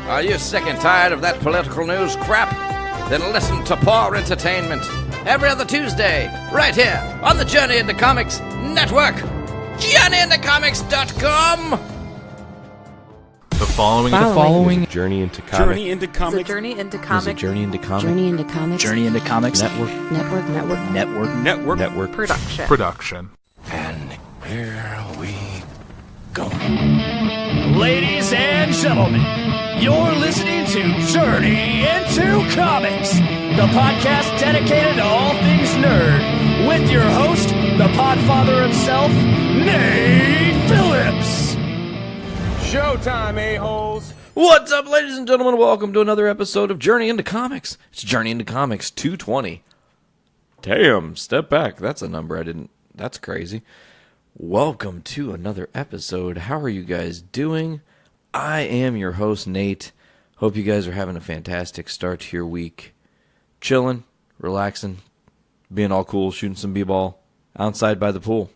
Are you sick and tired of that political news crap? Then listen to Poor Entertainment every other Tuesday, right here on the Journey into Comics Network. JourneyIntoComics.com. The following is a Journey into Comics. Journey into Comics. Journey into Comics. Journey into Comics. Journey into Comics. Journey into Comics. Network. Production. And here we go. Ladies and gentlemen, you're listening to Journey into Comics, the podcast dedicated to all things nerd, with your host, the podfather himself, Nate Phillips. Showtime, a-holes. What's up, ladies and gentlemen? Welcome to another episode of Journey into Comics. It's Journey into Comics 220. Damn, step back. That's a number I didn't... That's crazy. Welcome to another episode. How are you guys doing? I am your host, Nate. Hope you guys are having a fantastic start to your week. Chilling, relaxing, being all cool, shooting some b-ball outside by the pool.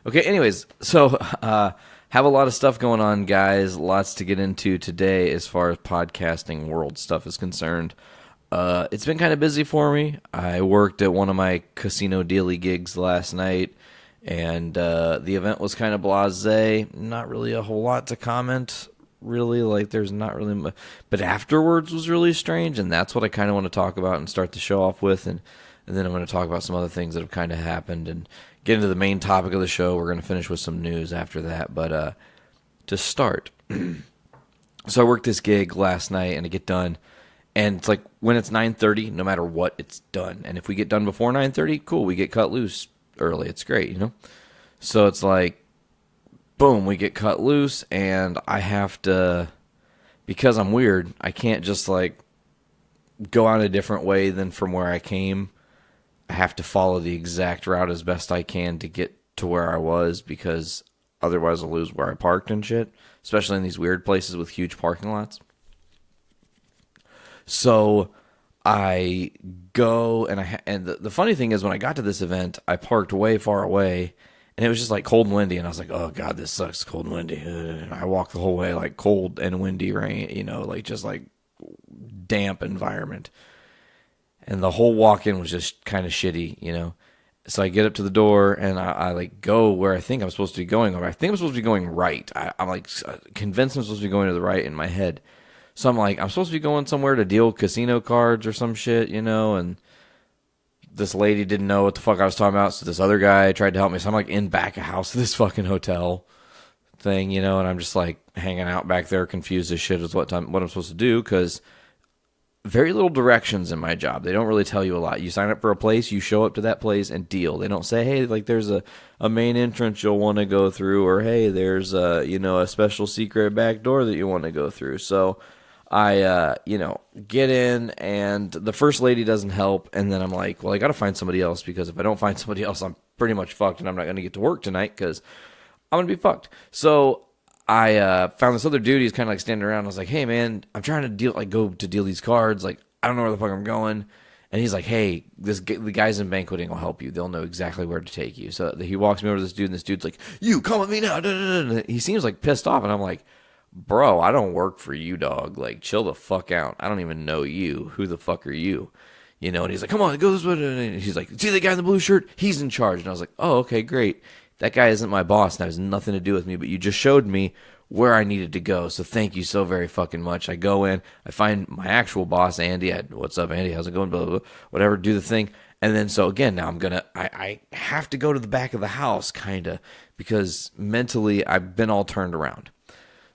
Okay, anyways, so have a lot of stuff going on, guys. Lots to get into today as far as podcasting world stuff is concerned. It's been kind of busy for me. I worked at one of my casino daily gigs last night, and the event was kind of blasé. Not really a whole lot to comment, really. Like, there's not really but afterwards was really strange, and that's what I kind of want to talk about and start the show off with, and then I'm going to talk about some other things that have kind of happened and get into the main topic of the show. We're going to finish with some news after that, but to start, so I worked this gig last night, and I get done, and it's like, when it's 9:30, no matter what, it's done. And if we get done before 9:30, cool, we get cut loose early. It's great, you know? So it's like, boom, we get cut loose, and I have to, because I'm weird, I can't just, like, go on a different way than from where I came. I have to follow the exact route as best I can to get to where I was, because otherwise I'll lose where I parked and shit, especially in these weird places with huge parking lots. So I go, and the funny thing is, when I got to this event, I parked way far away, and it was just like cold and windy, and I was like, oh god, this sucks, cold and windy. I walked the whole way like cold and windy rain, you know, like just like damp environment. And the whole walk-in was just kind of shitty, you know. So I get up to the door, and I like go where I think I'm supposed to be going. I think I'm supposed to be going right. I'm like convinced I'm supposed to be going to the right in my head. So I'm like, I'm supposed to be going somewhere to deal casino cards or some shit, you know. And this lady didn't know what the fuck I was talking about, so this other guy tried to help me. So I'm like in back of house of this fucking hotel thing, you know. And I'm just like hanging out back there, confused as shit as what I'm supposed to do, because very little directions in my job. They don't really tell you a lot. You sign up for a place, you show up to that place and deal. They don't say, hey, like there's a main entrance you'll want to go through, or hey, there's a, you know, a special secret back door that you want to go through. So I, you know, get in, and the first lady doesn't help, and then I'm like, well, I got to find somebody else, because if I don't find somebody else, I'm pretty much fucked, and I'm not going to get to work tonight, because I'm going to be fucked. So I found this other dude. He's kind of like standing around. I was like, hey, man, I'm trying to go to deal these cards. Like, I don't know where the fuck I'm going. And he's like, hey, the guys in banqueting will help you. They'll know exactly where to take you. So he walks me over to this dude, and this dude's like, you come with me now. He seems like pissed off, and I'm like, bro, I don't work for you, dog. Like, chill the fuck out. I don't even know you. Who the fuck are you? You know, and he's like, come on, go this way. And he's like, see the guy in the blue shirt? He's in charge. And I was like, oh, okay, great. That guy isn't my boss, and that has nothing to do with me, but you just showed me where I needed to go, so thank you so very fucking much. I go in, I find my actual boss, Andy. What's up, Andy? How's it going? Blah, blah, blah. Whatever, do the thing. And then, so again, now I have to go to the back of the house, kind of, because mentally I've been all turned around.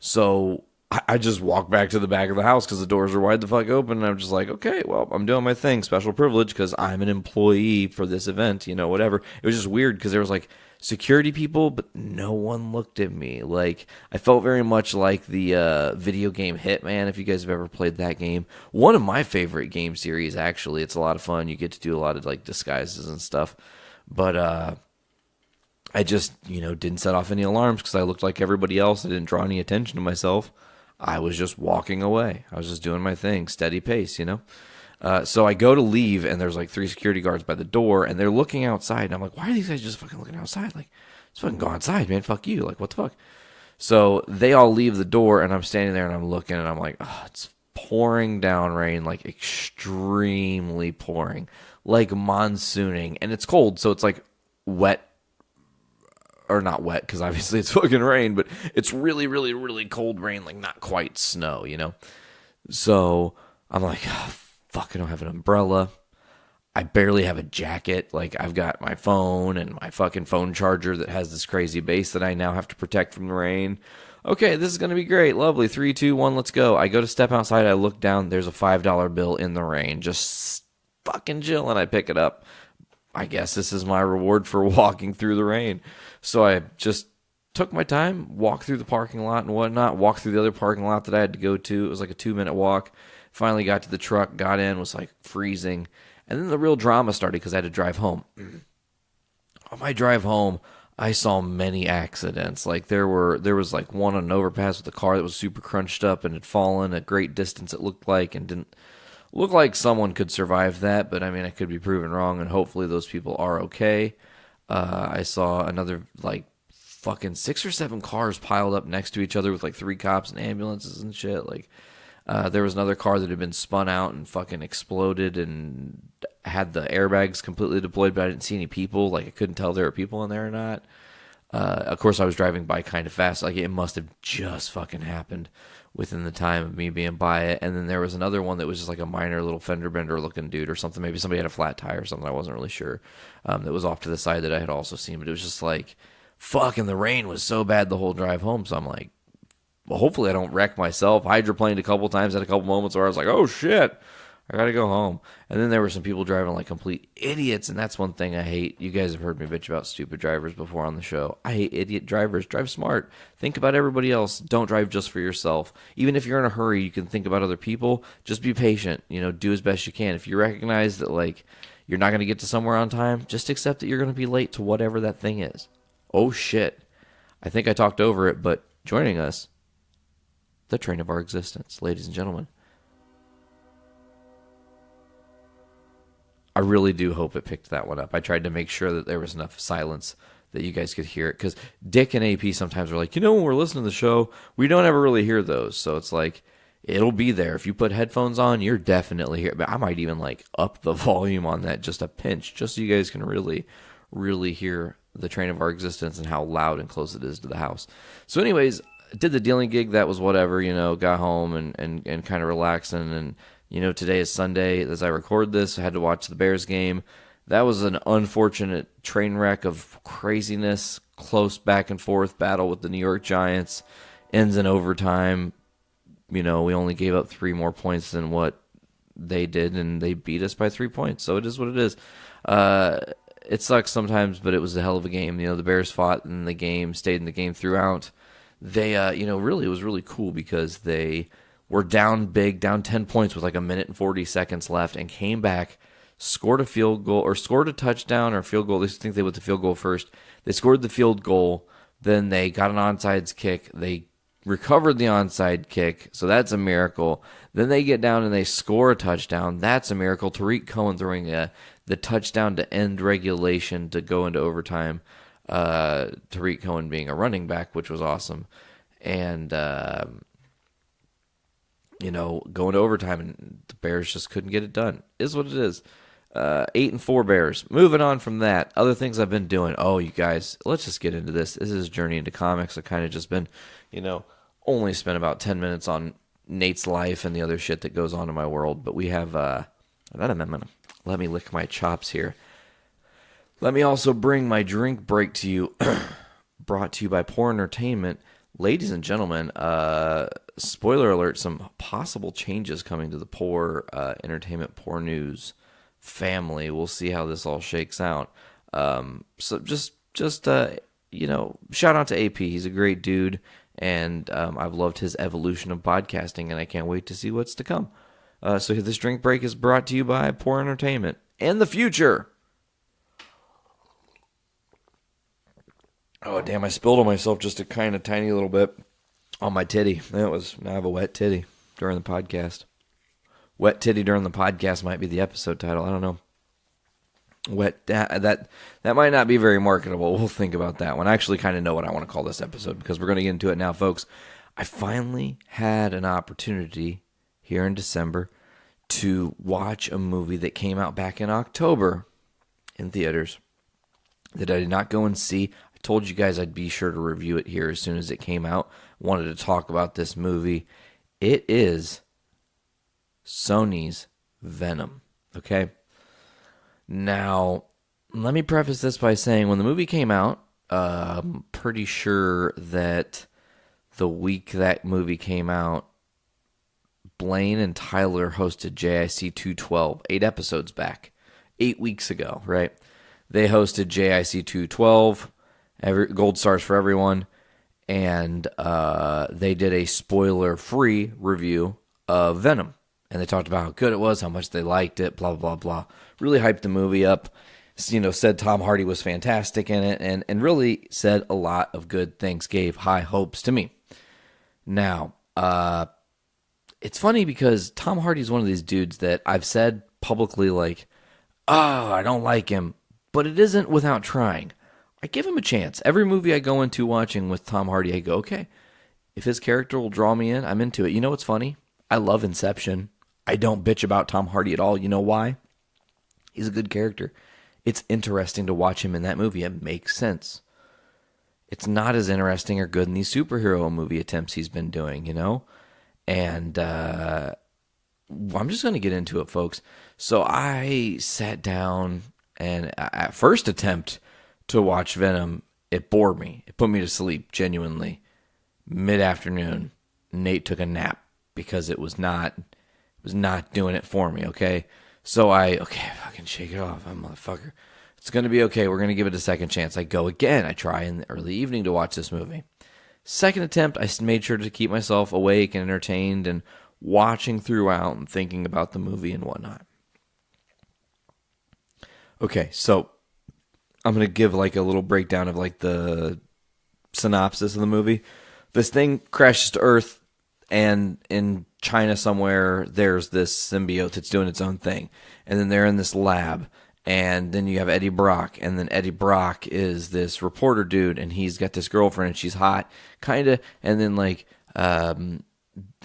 So I just walk back to the back of the house because the doors are wide the fuck open, and I'm just like, okay, well, I'm doing my thing, special privilege, because I'm an employee for this event, you know, whatever. It was just weird, because there was like security people, but no one looked at me. Like, I felt very much like the video game Hitman, if you guys have ever played that game. One of my favorite game series, actually. It's a lot of fun. You get to do a lot of like disguises and stuff. But I just, you know, didn't set off any alarms because I looked like everybody else. I didn't draw any attention to myself. I was just walking away. I was just doing my thing, steady pace, you know. So I go to leave, and there's like 3 security guards by the door, and they're looking outside. And I'm like, why are these guys just fucking looking outside? Like, just fucking go outside, man. Fuck you. Like, what the fuck? So they all leave the door, and I'm standing there, and I'm looking, and I'm like, oh, it's pouring down rain, like extremely pouring, like monsooning, and it's cold, so it's like wet, or not wet, because obviously it's fucking rain, but it's really, really, really cold rain, like not quite snow, you know? So I'm like, oh, fuck, I don't have an umbrella. I barely have a jacket. Like, I've got my phone and my fucking phone charger that has this crazy base that I now have to protect from the rain. Okay, this is going to be great. Lovely. 3, 2, 1, let's go. I go to step outside. I look down. There's a $5 bill in the rain. Just fucking chilling. I pick it up. I guess this is my reward for walking through the rain. So I just took my time, walked through the parking lot and whatnot, walked through the other parking lot that I had to go to. It was like a 2-minute walk. Finally got to the truck, got in, was like freezing. And then the real drama started because I had to drive home. On my drive home, I saw many accidents. Like there was like one on an overpass with a car that was super crunched up and had fallen a great distance, it looked like, and didn't look like someone could survive that. But I mean, I could be proven wrong, and hopefully those people are okay. I saw another like fucking 6 or 7 cars piled up next to each other with like 3 cops and ambulances and shit. Like there was another car that had been spun out and fucking exploded and had the airbags completely deployed, but I didn't see any people. Like, I couldn't tell there were people in there or not. Of course, I was driving by kind of fast. Like, it must have just fucking happened within the time of me being by it. And then there was another one that was just like a minor little fender bender looking dude or something. Maybe somebody had a flat tire or something. I wasn't really sure. That was off to the side that I had also seen. But it was just like, fucking the rain was so bad the whole drive home. So I'm like, well, hopefully I don't wreck myself. Hydroplaned a couple times, had a couple moments where I was like, oh shit, I gotta go home. And then there were some people driving like complete idiots, and that's one thing I hate. You guys have heard me bitch about stupid drivers before on the show. I hate idiot drivers. Drive smart. Think about everybody else. Don't drive just for yourself. Even if you're in a hurry, you can think about other people. Just be patient. You know, do as best you can. If you recognize that like you're not gonna get to somewhere on time, just accept that you're gonna be late to whatever that thing is. Oh shit. I think I talked over it, but joining us, the train of our existence, ladies and gentlemen. I really do hope it picked that one up. I tried to make sure that there was enough silence that you guys could hear it, because Dick and AP sometimes are like, you know, when we're listening to the show, we don't ever really hear those. So it's like, it'll be there. If you put headphones on, you're definitely here. But I might even like up the volume on that just a pinch, just so you guys can really, really hear the train of our existence and how loud and close it is to the house. So anyways, did the dealing gig. That was whatever, you know, got home and kind of relaxing. And, you know, today is Sunday as I record this. I had to watch the Bears game. That was an unfortunate train wreck of craziness, close back and forth battle with the New York Giants. Ends in overtime. You know, we only gave up 3 more points than what they did, and they beat us by 3 points. So it is what it is. It sucks sometimes, but it was a hell of a game. You know, the Bears fought in the game, stayed in the game throughout. They, you know, really, it was really cool because they were down big, down 10 points with like 1 minute and 40 seconds left, and came back, scored a field goal, or scored a touchdown or field goal. I think they went to field goal first. They scored the field goal, then they got an onside kick. They recovered the onside kick, so that's a miracle. Then they get down and they score a touchdown. That's a miracle. Tariq Cohen throwing the touchdown to end regulation to go into overtime. Tariq Cohen being a running back, which was awesome. And, you know, going to overtime, and the Bears just couldn't get it done. Is what it is. 8-4 Bears. Moving on from that, other things I've been doing. Oh, you guys, let's just get into this. This is Journey into Comics. I've kind of just been, you know, only spent about 10 minutes on Nate's life and the other shit that goes on in my world. But we have, let me lick my chops here. Let me also bring my drink break to you, brought to you by Poor Entertainment. Ladies and gentlemen, spoiler alert, some possible changes coming to the Poor Entertainment, Poor News family. We'll see how this all shakes out. So just you know, shout out to AP. He's a great dude, and I've loved his evolution of podcasting, and I can't wait to see what's to come. So this drink break is brought to you by Poor Entertainment and the future. Oh, damn, I spilled on myself just a kind of tiny little bit on my titty. Now I have a wet titty during the podcast. Wet titty during the podcast might be the episode title. I don't know. That might not be very marketable. We'll think about that one. I actually kind of know what I want to call this episode because we're going to get into it now, folks. I finally had an opportunity here in December to watch a movie that came out back in October in theaters that I did not go and see. I told you guys I'd be sure to review it here as soon as it came out. Wanted to talk about this movie. It is Sony's Venom. Okay? Now, let me preface this by saying when the movie came out, I'm pretty sure that the week that movie came out, Blaine and Tyler hosted JIC 212, 8 episodes back, 8 weeks ago, right? They hosted JIC 212, gold stars for everyone, and they did a spoiler-free review of Venom. And they talked about how good it was, how much they liked it, blah, blah, blah. Really hyped the movie up. Said Tom Hardy was fantastic in it, and really said a lot of good things, gave high hopes to me. Now, it's funny because Tom Hardy's one of these dudes that I've said publicly, like, oh, I don't like him, but it isn't without trying. I give him a chance. Every movie I go into watching with Tom Hardy, I go, okay, if his character will draw me in, I'm into it. You know what's funny? I love Inception. I don't bitch about Tom Hardy at all. You know why? He's a good character. It's interesting to watch him in that movie. It makes sense. It's not as interesting or good in these superhero movie attempts he's been doing, And I'm just going to get into it, folks. So I sat down, and at first attempt to watch Venom, it bored me. It put me to sleep, genuinely. Mid-afternoon, Nate took a nap because it was not doing it for me, okay? So fucking shake it off, motherfucker. It's going to be okay. We're going to give it a second chance. I go again. I try in the early evening to watch this movie. Second attempt, I made sure to keep myself awake and entertained and watching throughout and thinking about the movie and whatnot. Okay, so I'm going to give like a little breakdown of like the synopsis of the movie. This thing crashes to Earth, and in China somewhere, there's this symbiote that's doing its own thing. And then they're in this lab. And then you have Eddie Brock. And then Eddie Brock is this reporter dude. And he's got this girlfriend. And she's hot. Kind of. And then, like,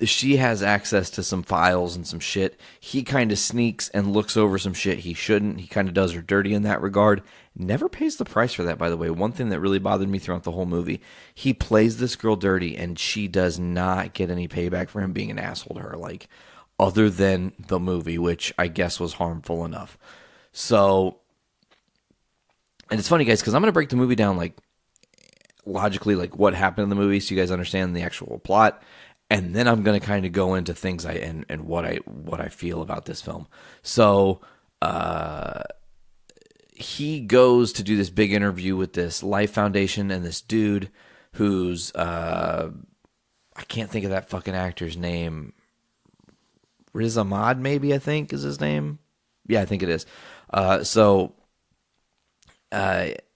she has access to some files and some shit. He kind of sneaks and looks over some shit he shouldn't. He kind of does her dirty in that regard. Never pays the price for that, by the way. One thing that really bothered me throughout the whole movie, he plays this girl dirty, and she does not get any payback for him being an asshole to her, like, other than the movie, which I guess was harmful enough. So, and it's funny, guys, because I'm going to break the movie down, like, logically, like, what happened in the movie so you guys understand the actual plot, and then I'm going to kind of go into things and what I feel about this film. So, he goes to do this big interview with this Life Foundation and this dude who's, I can't think of that fucking actor's name. Riz Ahmad, maybe, I think is his name. Yeah, I think it is. And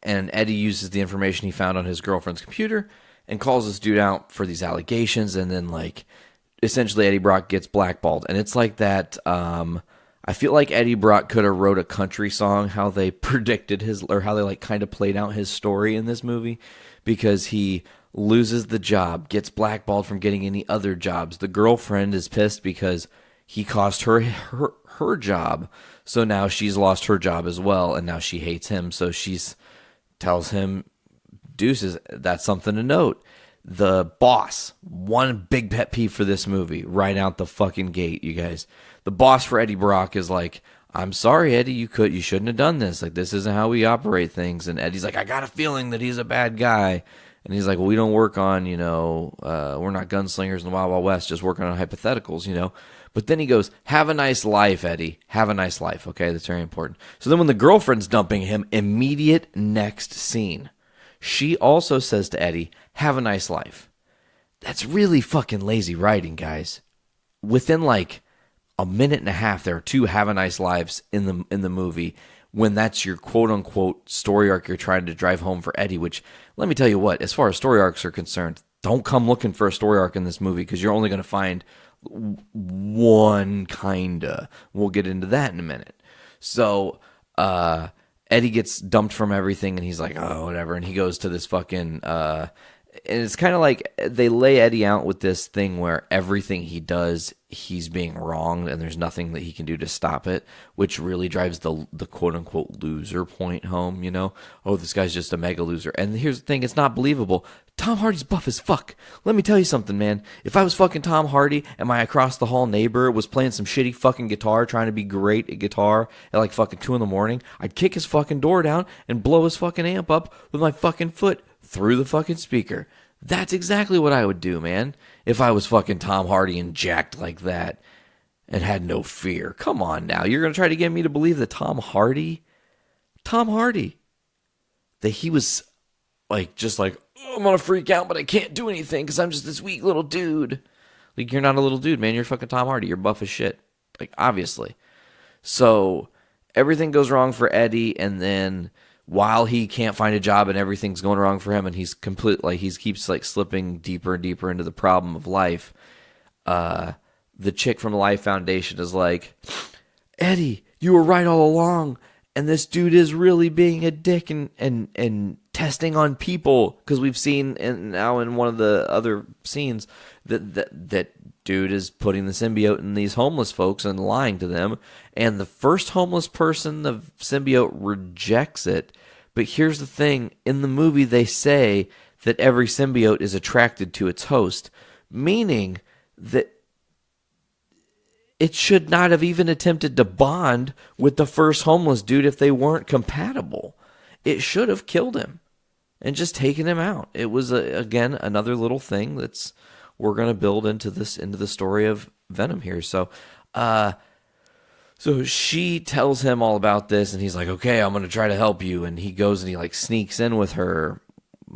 Eddie uses the information he found on his girlfriend's computer and calls this dude out for these allegations. And then, like, essentially Eddie Brock gets blackballed. And it's like that, I feel like Eddie Brock could have wrote a country song, how they predicted or how they like kind of played out his story in this movie, because he loses the job, gets blackballed from getting any other jobs. The girlfriend is pissed because he cost her job. So now she's lost her job as well. And now she hates him. So tells him, deuces, that's something to note. The boss, one big pet peeve for this movie, right out the fucking gate, you guys. The boss for Eddie Brock is like, I'm sorry, Eddie, you shouldn't have done this. Like, this isn't how we operate things. And Eddie's like, I got a feeling that he's a bad guy. And he's like, well, we don't work on, we're not gunslingers in the Wild Wild West, just working on hypotheticals, But then he goes, have a nice life, Eddie. Have a nice life, okay? That's very important. So then when the girlfriend's dumping him, immediate next scene, she also says to Eddie, have a nice life. That's really fucking lazy writing, guys. Within like a minute and a half, there are two have a nice lives in the movie when that's your quote-unquote story arc you're trying to drive home for Eddie, which, let me tell you what, as far as story arcs are concerned, don't come looking for a story arc in this movie because you're only going to find one kinda. We'll get into that in a minute. So, Eddie gets dumped from everything, and he's like, oh, whatever. And he goes to this fucking, and it's kind of like they lay Eddie out with this thing where everything he does, he's being wronged, and there's nothing that he can do to stop it, which really drives the quote unquote loser point home, you know? Oh, this guy's just a mega loser. And here's the thing, it's not believable. Tom Hardy's buff as fuck. Let me tell you something, man. If I was fucking Tom Hardy and my across the hall neighbor was playing some shitty fucking guitar, trying to be great at guitar at like fucking 2 a.m, I'd kick his fucking door down and blow his fucking amp up with my fucking foot through the fucking speaker. That's exactly what I would do, man, if I was fucking Tom Hardy and jacked like that and had no fear. Come on now. You're going to try to get me to believe that Tom Hardy, that he was like, just like, oh, I'm going to freak out, but I can't do anything because I'm just this weak little dude. Like, you're not a little dude, man. You're fucking Tom Hardy. You're buff as shit. Like, obviously. So everything goes wrong for Eddie, and then while he can't find a job and everything's going wrong for him, and he's he keeps like slipping deeper and deeper into the problem of life, the chick from the Life Foundation is like, Eddie, you were right all along, and this dude is really being a dick and testing on people, because we've seen now in one of the other scenes that dude is putting the symbiote in these homeless folks and lying to them. And the first homeless person, the symbiote rejects it. But here's the thing. In the movie, they say that every symbiote is attracted to its host, meaning that it should not have even attempted to bond with the first homeless dude if they weren't compatible. It should have killed him and just taken him out. It was, again, another little thing that's we're going to build into the story of Venom here. So she tells him all about this, and he's like, okay, I'm going to try to help you. And he goes and he like sneaks in with her.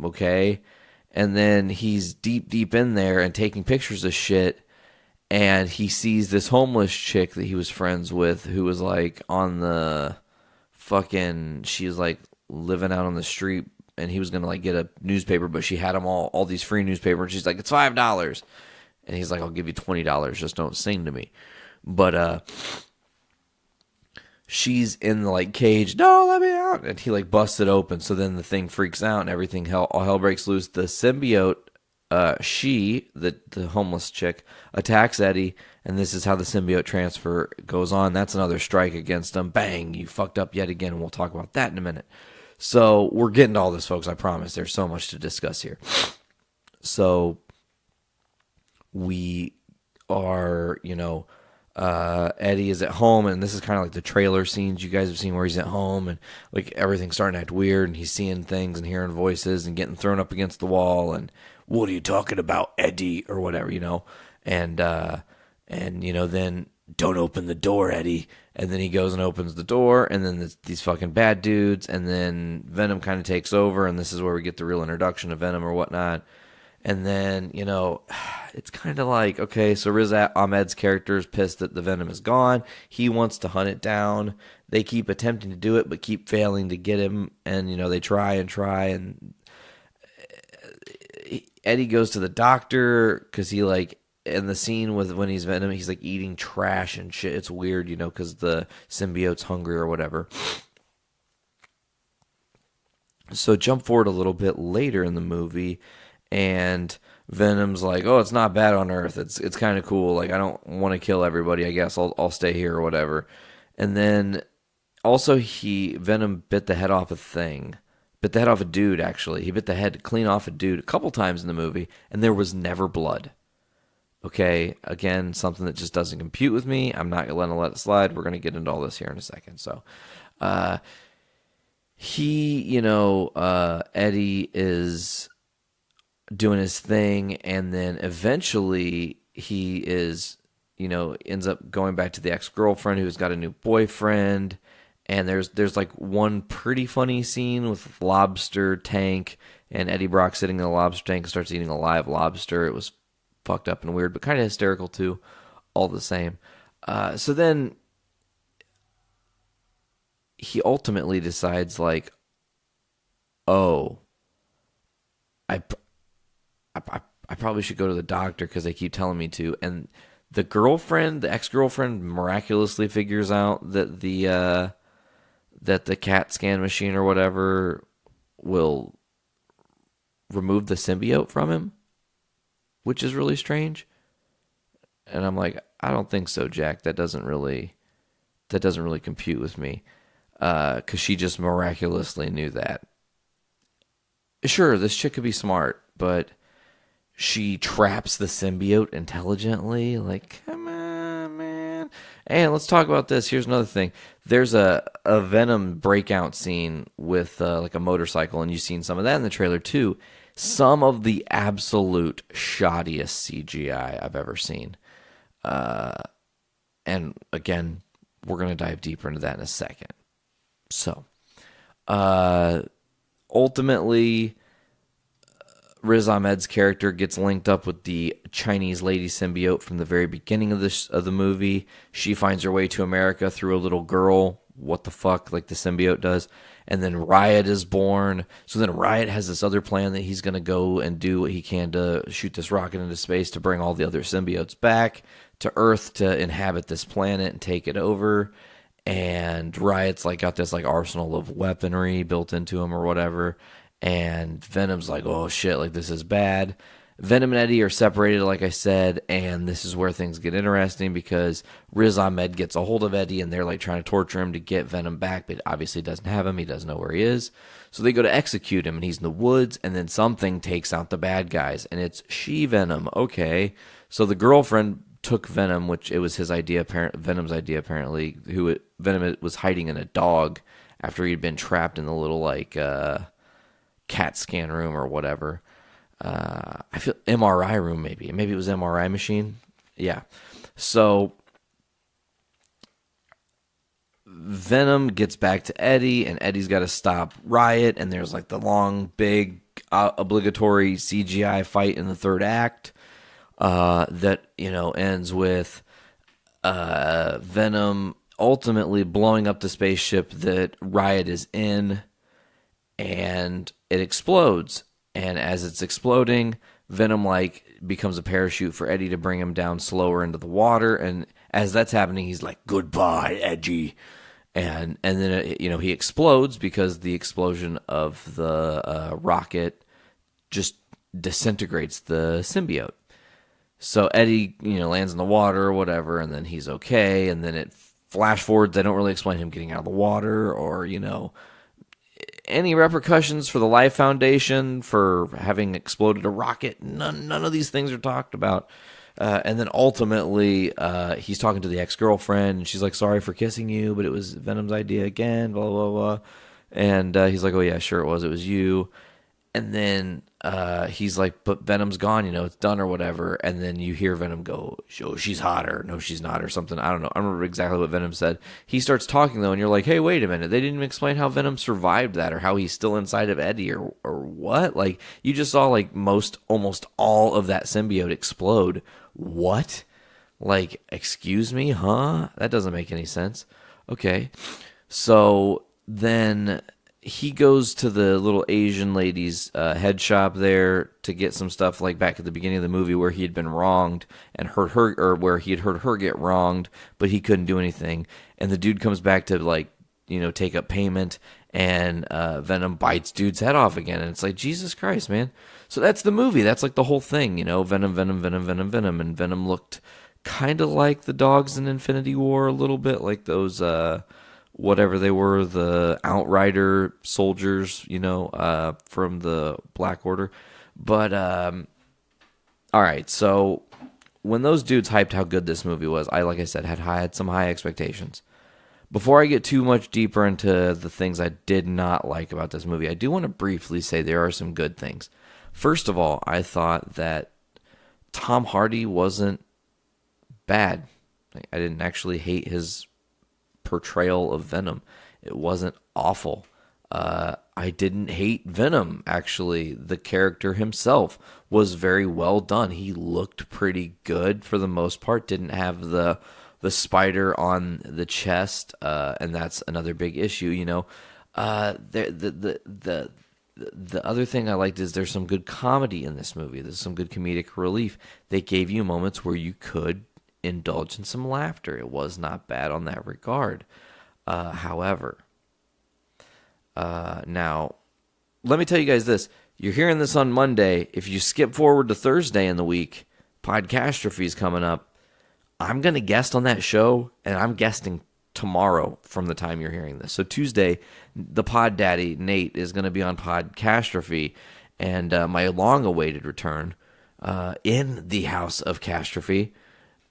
Okay. And then he's deep in there and taking pictures of shit. And he sees this homeless chick that he was friends with, who was like on the fucking, she was like living out on the street, and he was going to like get a newspaper, but she had him all these free newspapers. And she's like, it's $5. And he's like, I'll give you $20. Just don't sing to me. But, she's in the like cage. No, let me out. And he like busts it open. So then the thing freaks out and everything, all hell breaks loose. The symbiote, the homeless chick, attacks Eddie, and this is how the symbiote transfer goes on. That's another strike against him. Bang, you fucked up yet again, and we'll talk about that in a minute. So we're getting to all this, folks, I promise. There's so much to discuss here. So we are, Eddie is at home, and this is kind of like the trailer scenes you guys have seen where he's at home, and like everything's starting to act weird, and he's seeing things and hearing voices and getting thrown up against the wall, and what are you talking about, Eddie, or whatever, and then don't open the door, Eddie. And then he goes and opens the door, and then these fucking bad dudes, and then Venom kind of takes over, and this is where we get the real introduction of Venom or whatnot. And then, it's kind of like, okay, so Riz Ahmed's character is pissed that the Venom is gone. He wants to hunt it down. They keep attempting to do it, but keep failing to get him. And, they try, and Eddie goes to the doctor because he, like, in the scene when he's Venom, he's, like, eating trash and shit. It's weird, because the symbiote's hungry or whatever. So jump forward a little bit later in the movie, and Venom's like, oh, it's not bad on Earth. It's kind of cool. Like, I don't want to kill everybody. I guess I'll stay here or whatever. And then also Venom bit the head off a dude, actually. He bit the head clean off a dude a couple times in the movie, and there was never blood. Okay, again, something that just doesn't compute with me. I'm not going to let it slide. We're going to get into all this here in a second. So, Eddie is doing his thing, and then eventually he is, ends up going back to the ex-girlfriend who's got a new boyfriend, and there's like one pretty funny scene with lobster tank, and Eddie Brock sitting in a lobster tank and starts eating a live lobster. It was fucked up and weird, but kind of hysterical too, all the same. So then he ultimately decides, like, oh, I probably should go to the doctor because they keep telling me to. And the ex-girlfriend, miraculously figures out that that the CAT scan machine or whatever will remove the symbiote from him, which is really strange. And I'm like, I don't think so, Jack. That doesn't really compute with me, because she just miraculously knew that. Sure, this chick could be smart, but she traps the symbiote intelligently. Like, come on, man. And let's talk about this. Here's another thing. There's a Venom breakout scene with like a motorcycle, and you've seen some of that in the trailer too. Some of the absolute shoddiest CGI I've ever seen. And again, we're going to dive deeper into that in a second. So, ultimately, Riz Ahmed's character gets linked up with the Chinese lady symbiote from the very beginning of the movie. She finds her way to America through a little girl. What the fuck, like the symbiote does. And then Riot is born. So then Riot has this other plan that he's going to go and do what he can to shoot this rocket into space to bring all the other symbiotes back to Earth to inhabit this planet and take it over. And Riot's like got this like arsenal of weaponry built into him or whatever. And Venom's like, oh shit, like this is bad. Venom and Eddie are separated, like I said, and this is where things get interesting because Riz Ahmed gets a hold of Eddie and they're like trying to torture him to get Venom back, but obviously doesn't have him. He doesn't know where he is. So they go to execute him and he's in the woods, and then something takes out the bad guys, and it's She-Venom. Okay. So the girlfriend took Venom, which it was his idea, Venom's idea apparently, Venom was hiding in a dog after he'd been trapped in the little like CAT scan room or whatever. I feel MRI room maybe it was MRI machine. Yeah. So Venom gets back to Eddie, and Eddie's got to stop Riot, and there's like the long, big, obligatory CGI fight in the third act that, you know, ends with Venom ultimately blowing up the spaceship that Riot is in, and it explodes. And as it's exploding, Venom like becomes a parachute for Eddie to bring him down slower into the water. And as that's happening, he's like, "Goodbye, Eddie." And then you know, he explodes because the explosion of the rocket just disintegrates the symbiote. So Eddie, you know, lands in the water or whatever, and then he's okay. And then it flash forwards. They don't really explain him getting out of the water or, you know, any repercussions for the Life Foundation for having exploded a rocket. None of these things are talked about. And then ultimately, he's talking to the ex-girlfriend, and she's like, "Sorry for kissing you, but it was Venom's idea again, blah, blah, blah." And he's like, "Oh, yeah, sure it was you." And then he's like, "But Venom's gone, you know, it's done or whatever." And then you hear Venom go, "Oh, she's hotter. No, she's not," or something. I don't know. I remember exactly what Venom said. He starts talking, though, and you're like, "Hey, wait a minute. They didn't even explain how Venom survived that or how he's still inside of Eddie or what?" Like, you just saw, like, almost all of that symbiote explode. What? Like, excuse me? Huh? That doesn't make any sense. Okay. So then he goes to the little Asian lady's head shop there to get some stuff, like back at the beginning of the movie where he had been wronged and heard her, or where he had heard her get wronged, but he couldn't do anything. And the dude comes back to, like, you know, take up payment, and Venom bites dude's head off again. And it's like, Jesus Christ, man. So that's the movie. That's like the whole thing, you know, Venom. And Venom looked kind of like the dogs in Infinity War a little bit, like those whatever they were, the Outrider soldiers, you know, from the Black Order. But, all right, so when those dudes hyped how good this movie was, like I said, had some high expectations. Before I get too much deeper into the things I did not like about this movie, I do want to briefly say there are some good things. First of all, I thought that Tom Hardy wasn't bad. I didn't actually hate his portrayal of Venom. It wasn't awful. I didn't hate Venom, actually. The character himself was very well done. He looked pretty good for the most part. Didn't have the spider on the chest, and that's another big issue, you know. The other thing I liked is there's some good comedy in this movie. There's some good comedic relief. They gave you moments where you could indulge in some laughter. It was not bad on that regard. However, Now, let me tell you guys this. You're hearing this on Monday. If you skip forward to Thursday in the week, Podcastrophe is coming up. I'm going to guest on that show, and I'm guesting tomorrow from the time you're hearing this. So Tuesday, the Pod Daddy, Nate, is going to be on Podcastrophe, and my long-awaited return in the House of Castrophe,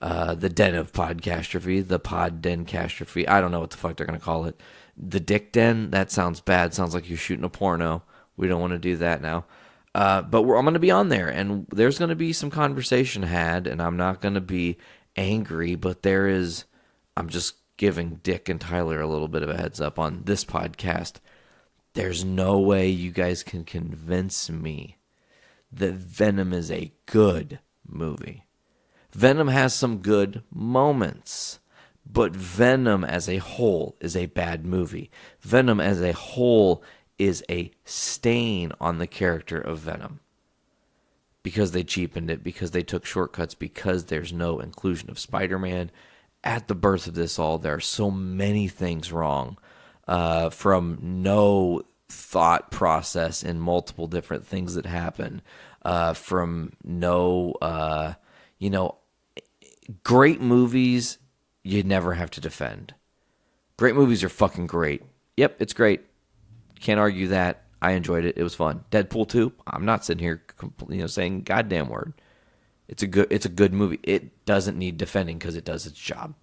the Den of Podcastrophe, the Pod Den Castrophe. I don't know what the fuck they're going to call it. The Dick Den, that sounds bad. Sounds like you're shooting a porno. We don't want to do that now. But I'm going to be on there, and there's going to be some conversation had, and I'm not going to be angry, but I'm just giving Dick and Tyler a little bit of a heads up on this podcast. There's no way you guys can convince me that Venom is a good movie. Venom has some good moments, but Venom as a whole is a bad movie. Venom as a whole is a stain on the character of Venom because they cheapened it, because they took shortcuts, because there's no inclusion of Spider-Man. At the birth of this all, there are so many things wrong, from no thought process in multiple different things that happen, from no, great movies you never have to defend. Great movies are fucking great. Yep, it's great. Can't argue that. I enjoyed it. It was fun. Deadpool 2, I'm not sitting here saying goddamn word. It's a good movie. It doesn't need defending because it does its job.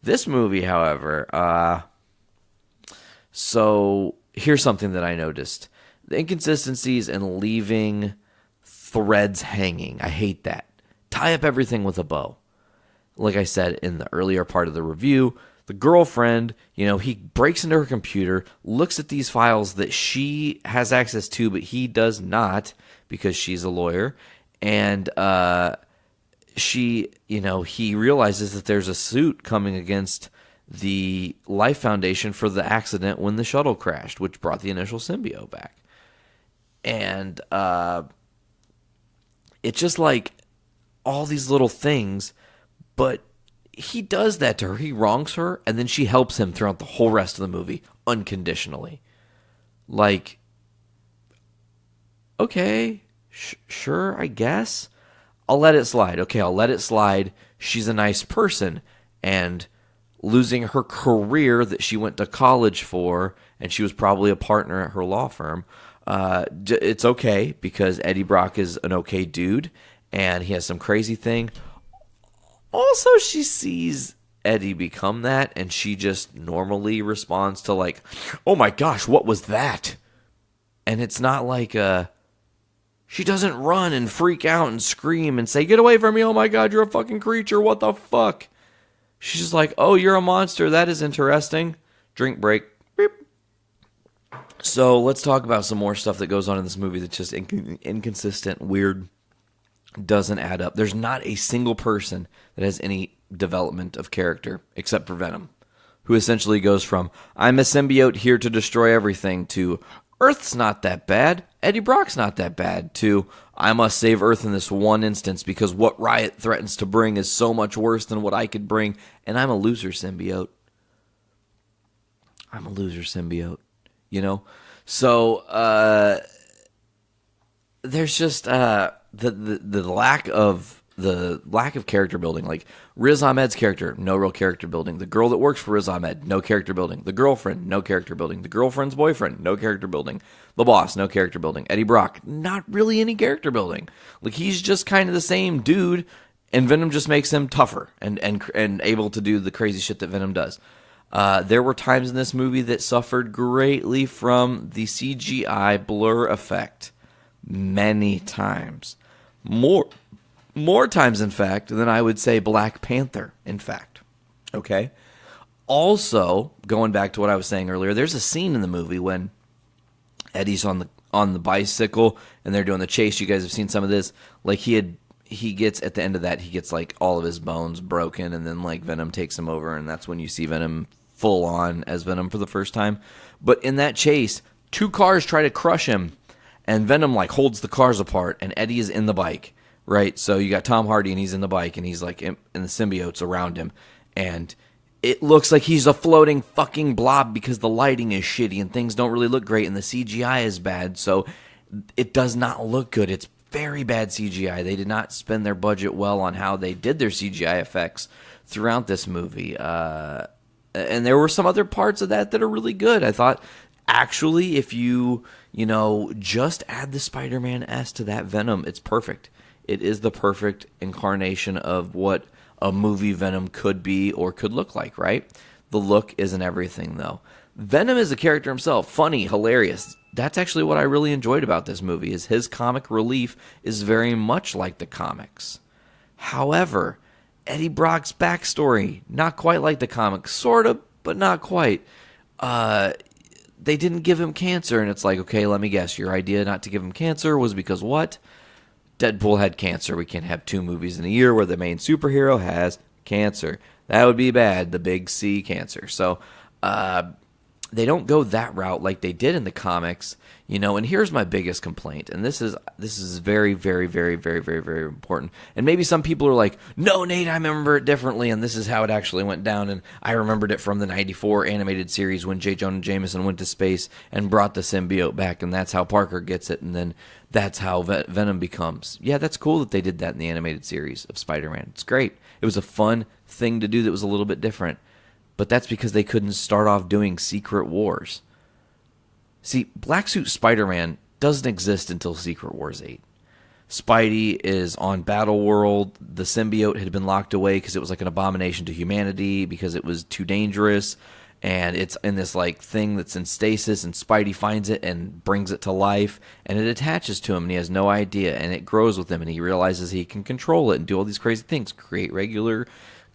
This movie, however, so here's something that I noticed. The inconsistencies and leaving threads hanging. I hate that. Tie up everything with a bow. Like I said in the earlier part of the review, the girlfriend, he breaks into her computer, looks at these files that she has access to, but he does not because she's a lawyer. And he realizes that there's a suit coming against the Life Foundation for the accident when the shuttle crashed, which brought the initial symbiote back. And it's just like all these little things, but he does that to her. He wrongs her, and then she helps him throughout the whole rest of the movie unconditionally. Like, okay, sure, I guess. I'll let it slide. Okay, I'll let it slide. She's a nice person, and losing her career that she went to college for, and she was probably a partner at her law firm, it's okay because Eddie Brock is an okay dude, and he has some crazy thing. Also, she sees Eddie become that, and she just normally responds to like, oh my gosh, what was that? And it's not like she doesn't run and freak out and scream and say, get away from me, oh my god, you're a fucking creature, what the fuck? She's just like, oh, you're a monster, that is interesting. Drink break. Beep. So let's talk about some more stuff that goes on in this movie that's just inconsistent, weird, doesn't add up. There's not a single person that has any development of character except for Venom, who essentially goes from, I'm a symbiote here to destroy everything, to Earth's not that bad, Eddie Brock's not that bad, to I must save Earth in this one instance because what Riot threatens to bring is so much worse than what I could bring, and I'm a loser symbiote. So, there's just the lack of character building. Like Riz Ahmed's character, no real character building. The girl that works for Riz Ahmed, no character building. The girlfriend, no character building. The girlfriend's boyfriend, no character building. The boss, no character building. Eddie Brock, not really any character building. Like he's just kind of the same dude, and Venom just makes him tougher and able to do the crazy shit that Venom does. There were times in this movie that suffered greatly from the CGI blur effect. Many times. More times, in fact, than I would say Black Panther, in fact. Okay? Also, going back to what I was saying earlier, there's a scene in the movie when Eddie's on the bicycle and they're doing the chase. You guys have seen some of this. Like he gets at the end of that, he gets like all of his bones broken, and then like Venom takes him over, and that's when you see Venom full on as Venom for the first time. But in that chase, 2 cars try to crush him, and Venom like holds the cars apart, and Eddie is in the bike, right? So you got Tom Hardy, and he's in the bike, and he's like and the symbiotes around him, and it looks like he's a floating fucking blob because the lighting is shitty and things don't really look great and the CGI is bad. So it does not look good. It's very bad CGI. They did not spend their budget well on how they did their CGI effects throughout this movie. And there were some other parts of that are really good. I thought, actually, if you just add the Spider-Man S to that Venom, it's perfect. It is the perfect incarnation of what a movie Venom could be or could look like, right? The look isn't everything, though. Venom is a character himself, funny, hilarious. That's actually what I really enjoyed about this movie, is his comic relief is very much like the comics. However, Eddie Brock's backstory, not quite like the comics, sort of, but not quite. They didn't give him cancer, and it's like, okay, let me guess, your idea not to give him cancer was because what? Deadpool had cancer. We can't have 2 movies in a year where the main superhero has cancer. That would be bad, the big C cancer. So they don't go that route like they did in the comics, and here's my biggest complaint, and this is very, very, very, very, very, very important. And maybe some people are like, no, Nate, I remember it differently, and this is how it actually went down, and I remembered it from the 94 animated series when J. Jonah Jameson went to space and brought the symbiote back, and that's how Parker gets it, and then that's how Venom becomes. Yeah, that's cool that they did that in the animated series of Spider-Man. It's great. It was a fun thing to do that was a little bit different. But that's because they couldn't start off doing Secret Wars. See, Black Suit Spider-Man doesn't exist until Secret Wars 8. Spidey is on Battle World. The symbiote had been locked away because it was like an abomination to humanity because it was too dangerous. And it's in this like thing that's in stasis, and Spidey finds it and brings it to life, and it attaches to him, and he has no idea, and it grows with him, and he realizes he can control it and do all these crazy things, create regular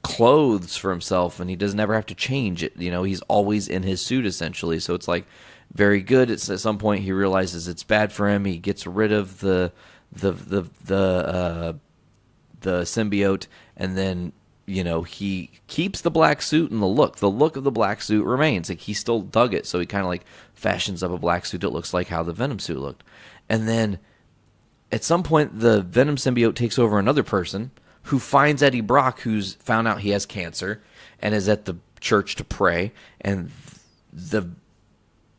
clothes for himself, and he doesn't ever have to change it. He's always in his suit essentially. So it's like very good. It's at some point he realizes it's bad for him. He gets rid of the symbiote, and then he keeps the black suit and the look. The look of the black suit remains. Like he still dug it, so he kind of like fashions up a black suit that looks like how the Venom suit looked. And then at some point the Venom symbiote takes over another person who finds Eddie Brock, who's found out he has cancer and is at the church to pray. And the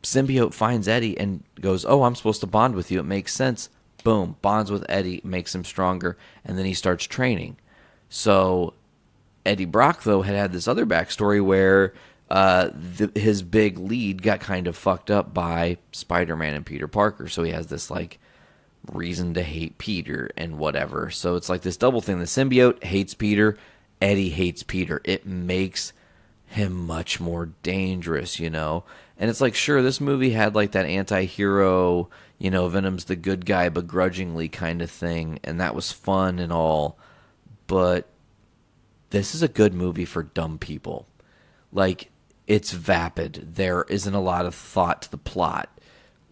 symbiote finds Eddie and goes, oh, I'm supposed to bond with you. It makes sense. Boom, bonds with Eddie, makes him stronger, and then he starts training. So Eddie Brock, though, had this other backstory where his big lead got kind of fucked up by Spider-Man and Peter Parker. So he has this, like, reason to hate Peter and whatever. So it's like this double thing. The symbiote hates Peter. Eddie hates Peter. It makes him much more dangerous, And it's like, sure, this movie had like that anti-hero, Venom's the good guy begrudgingly kind of thing. And that was fun and all. But this is a good movie for dumb people. Like, it's vapid. There isn't a lot of thought to the plot.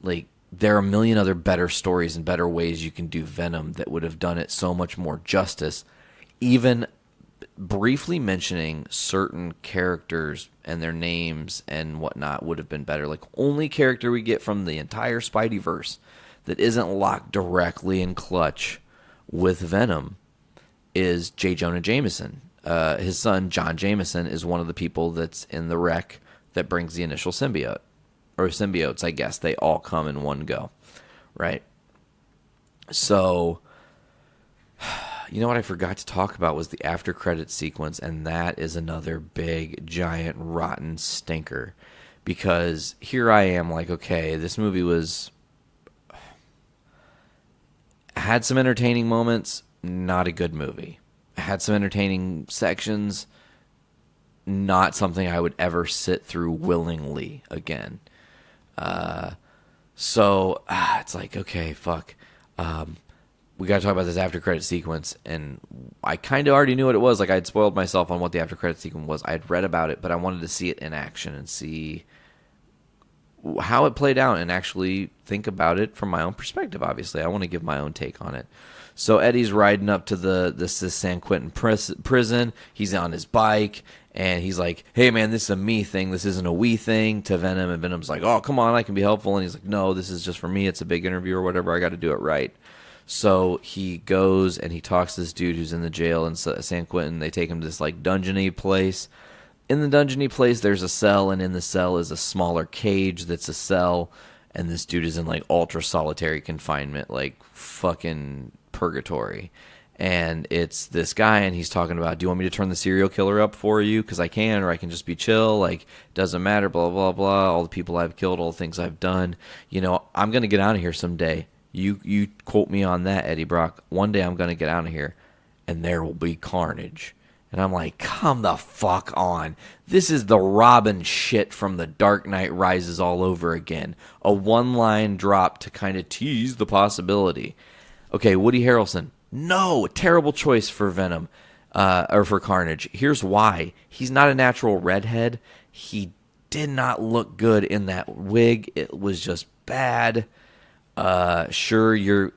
Like, there are a million other better stories and better ways you can do Venom that would have done it so much more justice. Even briefly mentioning certain characters and their names and whatnot would have been better. Like, only character we get from the entire Spideyverse that isn't locked directly in clutch with Venom is J. Jonah Jameson. His son, John Jameson, is one of the people that's in the wreck that brings the initial symbiote. Or symbiotes, I guess. They all come in one go, right? So, what I forgot to talk about was the after credits sequence, and that is another big, giant, rotten stinker. Because here I am like, okay, this movie had some entertaining moments, not a good movie. Had some entertaining sections, not something I would ever sit through willingly again. So it's like, okay, fuck. We got to talk about this after credit sequence, and I kind of already knew what it was. Like, I'd spoiled myself on what the after credit sequence was. I'd read about it, but I wanted to see it in action and see how it played out and actually think about it from my own perspective. Obviously, I want to give my own take on it. So Eddie's riding up to this San Quentin prison. He's on his bike, and he's like, hey, man, this is a me thing. This isn't a we thing, to Venom. And Venom's like, oh, come on, I can be helpful. And he's like, no, this is just for me. It's a big interview or whatever. I got to do it right. So he goes and he talks to this dude who's in the jail in San Quentin. They take him to this like dungeon-y place. in the dungeon he plays, there's a cell, and in the cell is a smaller cage that's a cell, and this dude is in like ultra solitary confinement, like fucking purgatory. And it's this guy, and he's talking about, do you want me to turn the serial killer up for you? Because I can, or I can just be chill. Like, doesn't matter, blah, blah, blah. All the people I've killed, all the things I've done. You know, I'm going to get out of here someday. You quote me on that, Eddie Brock. One day I'm going to get out of here, and there will be carnage. And I'm like, come the fuck on. This is the Robin shit from The Dark Knight Rises all over again. A one-line drop to kind of tease the possibility. Okay, Woody Harrelson. No, terrible choice for Venom, or for Carnage. Here's why. He's not a natural redhead. He did not look good in that wig. It was just bad. Sure, you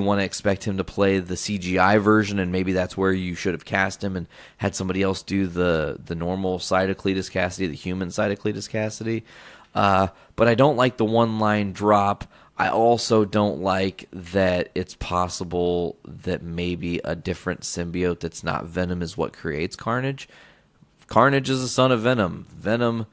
want to expect him to play the CGI version, and maybe that's where you should have cast him and had somebody else do the normal side of Cletus Cassidy, the human side of Cletus Cassidy. But I don't like the one-line drop. I also don't like that it's possible that maybe a different symbiote that's not Venom is what creates Carnage. Carnage is the son of Venom. Venom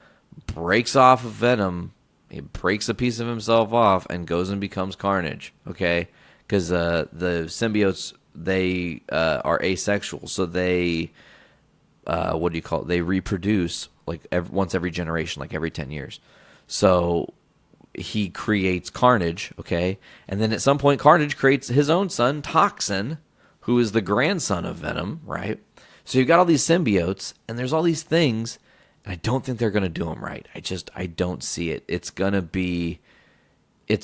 breaks off of Venom. He breaks a piece of himself off and goes and becomes Carnage, okay? Because the symbiotes, they are asexual, so they, they reproduce like once every generation, like every 10 years. So he creates Carnage, okay? And then at some point, Carnage creates his own son, Toxin, who is the grandson of Venom, right? So you've got all these symbiotes, and there's all these things, and I don't think they're going to do them right. I don't see it. It's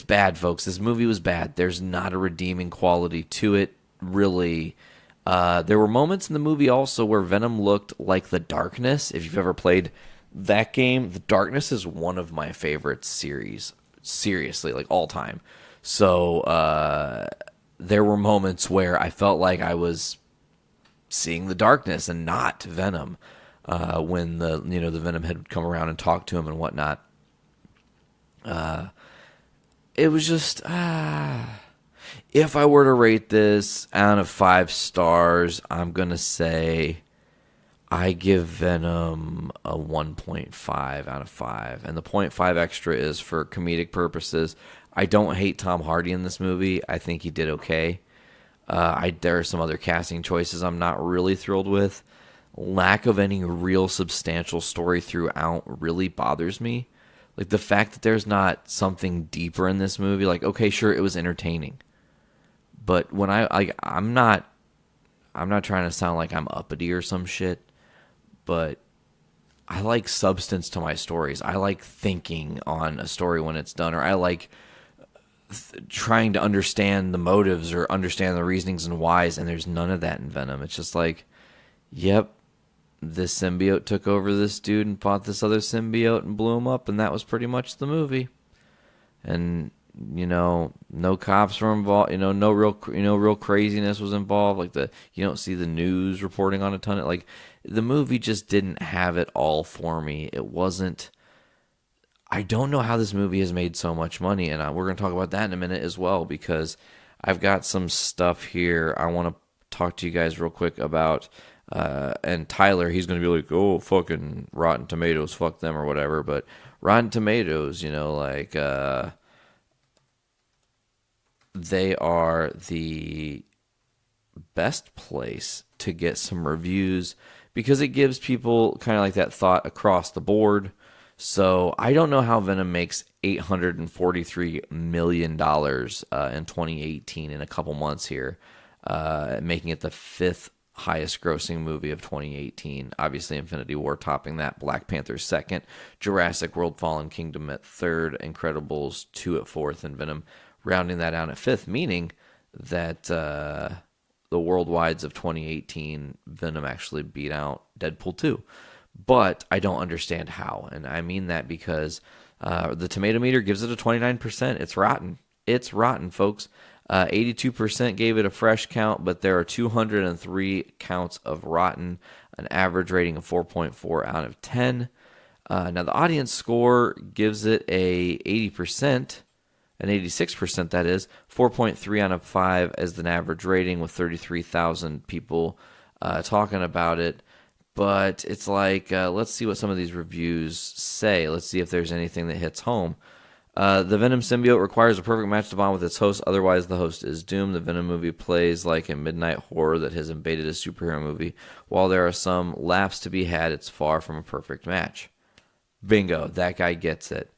bad, folks. This movie was bad. There's not a redeeming quality to it, really. There were moments in the movie also where Venom looked like the Darkness. If you've ever played that game, The Darkness is one of my favorite series, seriously, like all time. So there were moments where I felt like I was seeing the Darkness and not Venom, when the Venom had come around and talked to him and whatnot. It was just if I were to rate this out of 5 stars, I'm gonna say I give Venom a 1.5 out of 5. And the 0.5 extra is for comedic purposes. I don't hate Tom Hardy in this movie. I think he did okay. There are some other casting choices I'm not really thrilled with. Lack of any real substantial story throughout really bothers me. Like the fact that there's not something deeper in this movie. Like, okay, sure, it was entertaining. But when I'm not trying to sound like I'm uppity or some shit. But I like substance to my stories. I like thinking on a story when it's done, or I like trying to understand the motives or understand the reasonings and whys, and there's none of that in Venom. It's just like, yep, this symbiote took over this dude and fought this other symbiote and blew him up, and that was pretty much the movie. And no cops were involved. No real craziness was involved. Like you don't see the news reporting on a ton of the movie just didn't have it all for me. It wasn't. I don't know how this movie has made so much money, and we're going to talk about that in a minute as well, because I've got some stuff here I want to talk to you guys real quick about. And Tyler, he's going to be like, oh, fucking Rotten Tomatoes, fuck them or whatever. But Rotten Tomatoes, they are the best place to get some reviews because it gives people kind of like that thought across the board. So I don't know how Venom makes $843 million in 2018 in a couple months here, making it the 5th highest grossing movie of 2018. Obviously Infinity War topping that, Black Panther 2nd, Jurassic World Fallen Kingdom at 3rd, Incredibles 2 at 4th, and Venom rounding that out at 5th, meaning that the worldwides of 2018, Venom actually beat out Deadpool 2. But I don't understand how, and I mean that because the tomato meter gives it a 29%. It's rotten. It's rotten, folks. 82% gave it a fresh count, but there are 203 counts of rotten, an average rating of 4.4 out of 10. Now, the audience score gives it a 80%, an 86% that is, 4.3 out of 5 as an average rating with 33,000 people talking about it. But it's like, let's see what some of these reviews say. Let's see if there's anything that hits home. The Venom symbiote requires a perfect match to bond with its host, otherwise the host is doomed. The Venom movie plays like a midnight horror that has invaded a superhero movie. While there are some laughs to be had, it's far from a perfect match. Bingo, that guy gets it.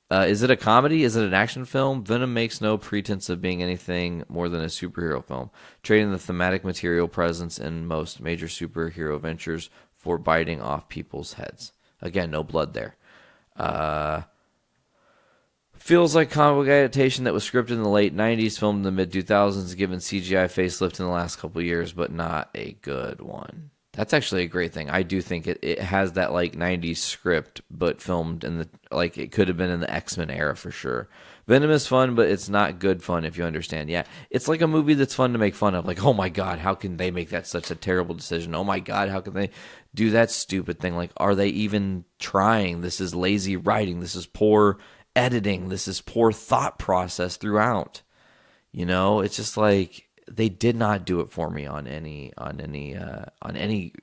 Is it a comedy? Is it an action film? Venom makes no pretense of being anything more than a superhero film, trading the thematic material presence in most major superhero ventures for biting off people's heads. Again, no blood there. Feels like comic book adaptation that was scripted in the late 90s, filmed in the mid-2000s, given CGI facelift in the last couple of years, but not a good one. That's actually a great thing. I do think it has that like 90s script, but filmed in the like it could have been in the X-Men era for sure. Venom is fun, but it's not good fun if you understand. Yeah, it's like a movie that's fun to make fun of. Like, oh my God, how can they make that such a terrible decision? Oh my God, how can they do that stupid thing? Like, are they even trying? This is lazy writing. This is poor editing. This is poor thought process throughout. You know, it's just like they did not do it for me on any